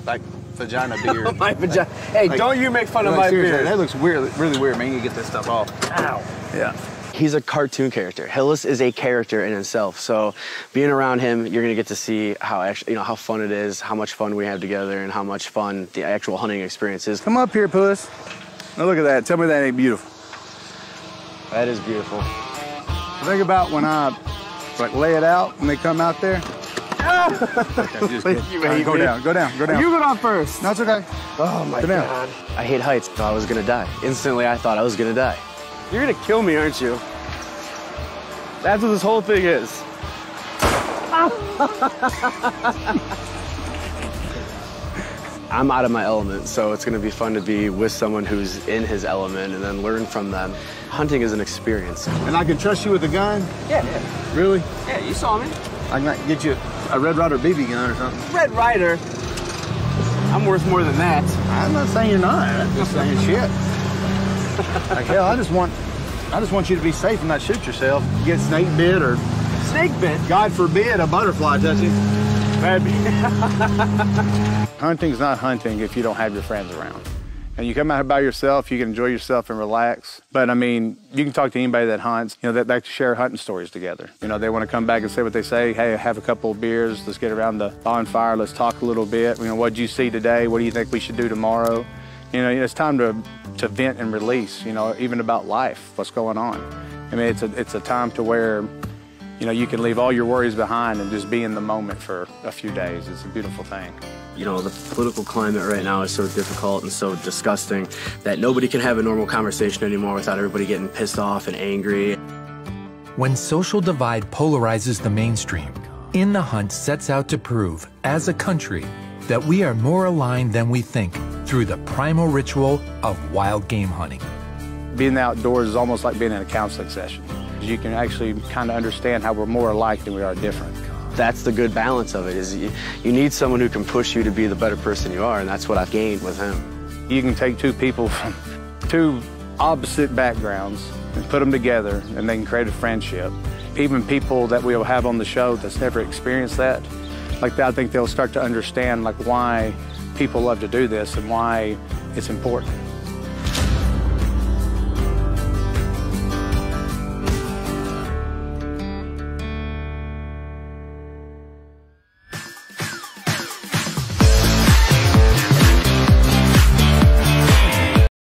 like, vagina beard. My vagina. Hey, like, don't you make fun of my beard. That looks weird, really weird, man. You get this stuff off. Ow. Yeah. He's a cartoon character. Hillis is a character in himself. So being around him, you're gonna get to see how actually, how fun it is, how much fun we have together, and how much fun the actual hunting experience is. Come up here, puss. Now look at that. Tell me that ain't beautiful. That is beautiful. Think about when I like lay it out when they come out there. Okay, just right, go down. You go down first. No, it's okay. Oh my God. I hate heights. I was gonna die. Instantly, I thought I was gonna die. You're gonna kill me, aren't you? That's what this whole thing is. I'm out of my element, so it's gonna be fun to be with someone who's in his element and then learn from them. Hunting is an experience. And I can trust you with a gun? Yeah. Really? Yeah, you saw me. I can get you a Red Ryder BB gun or something. Red Ryder? I'm worth more than that. I'm not saying you're not. I'm just saying shit. Like hell, I just want you to be safe and not shoot yourself. Get snake bit or snake bit. God forbid a butterfly touch you. Hunting's not hunting if you don't have your friends around. And you come out here by yourself, you can enjoy yourself and relax. But I mean, you can talk to anybody that hunts, you know, that like to share hunting stories together. You know, they want to come back and say what they say. Hey, have a couple of beers, let's get around the bonfire, let's talk a little bit. You know, what'd you see today? What do you think we should do tomorrow? You know, it's time to vent and release, you know, even about life, what's going on. I mean, it's a time to where, you know, you can leave all your worries behind and just be in the moment for a few days. It's a beautiful thing. You know, the political climate right now is so difficult and so disgusting that nobody can have a normal conversation anymore without everybody getting pissed off and angry. When social divide polarizes the mainstream, In the Hunt sets out to prove, as a country, that we are more aligned than we think through through the primal ritual of wild game hunting. Being outdoors is almost like being in a counseling session. You can actually kind of understand how we're more alike than we are different. That's the good balance of it, is you need someone who can push you to be the better person you are, and that's what I've gained with him. You can take two people from two opposite backgrounds and put them together, and they can create a friendship. Even people that we'll have on the show that's never experienced that, like that, I think they'll start to understand like why people love to do this and why it's important.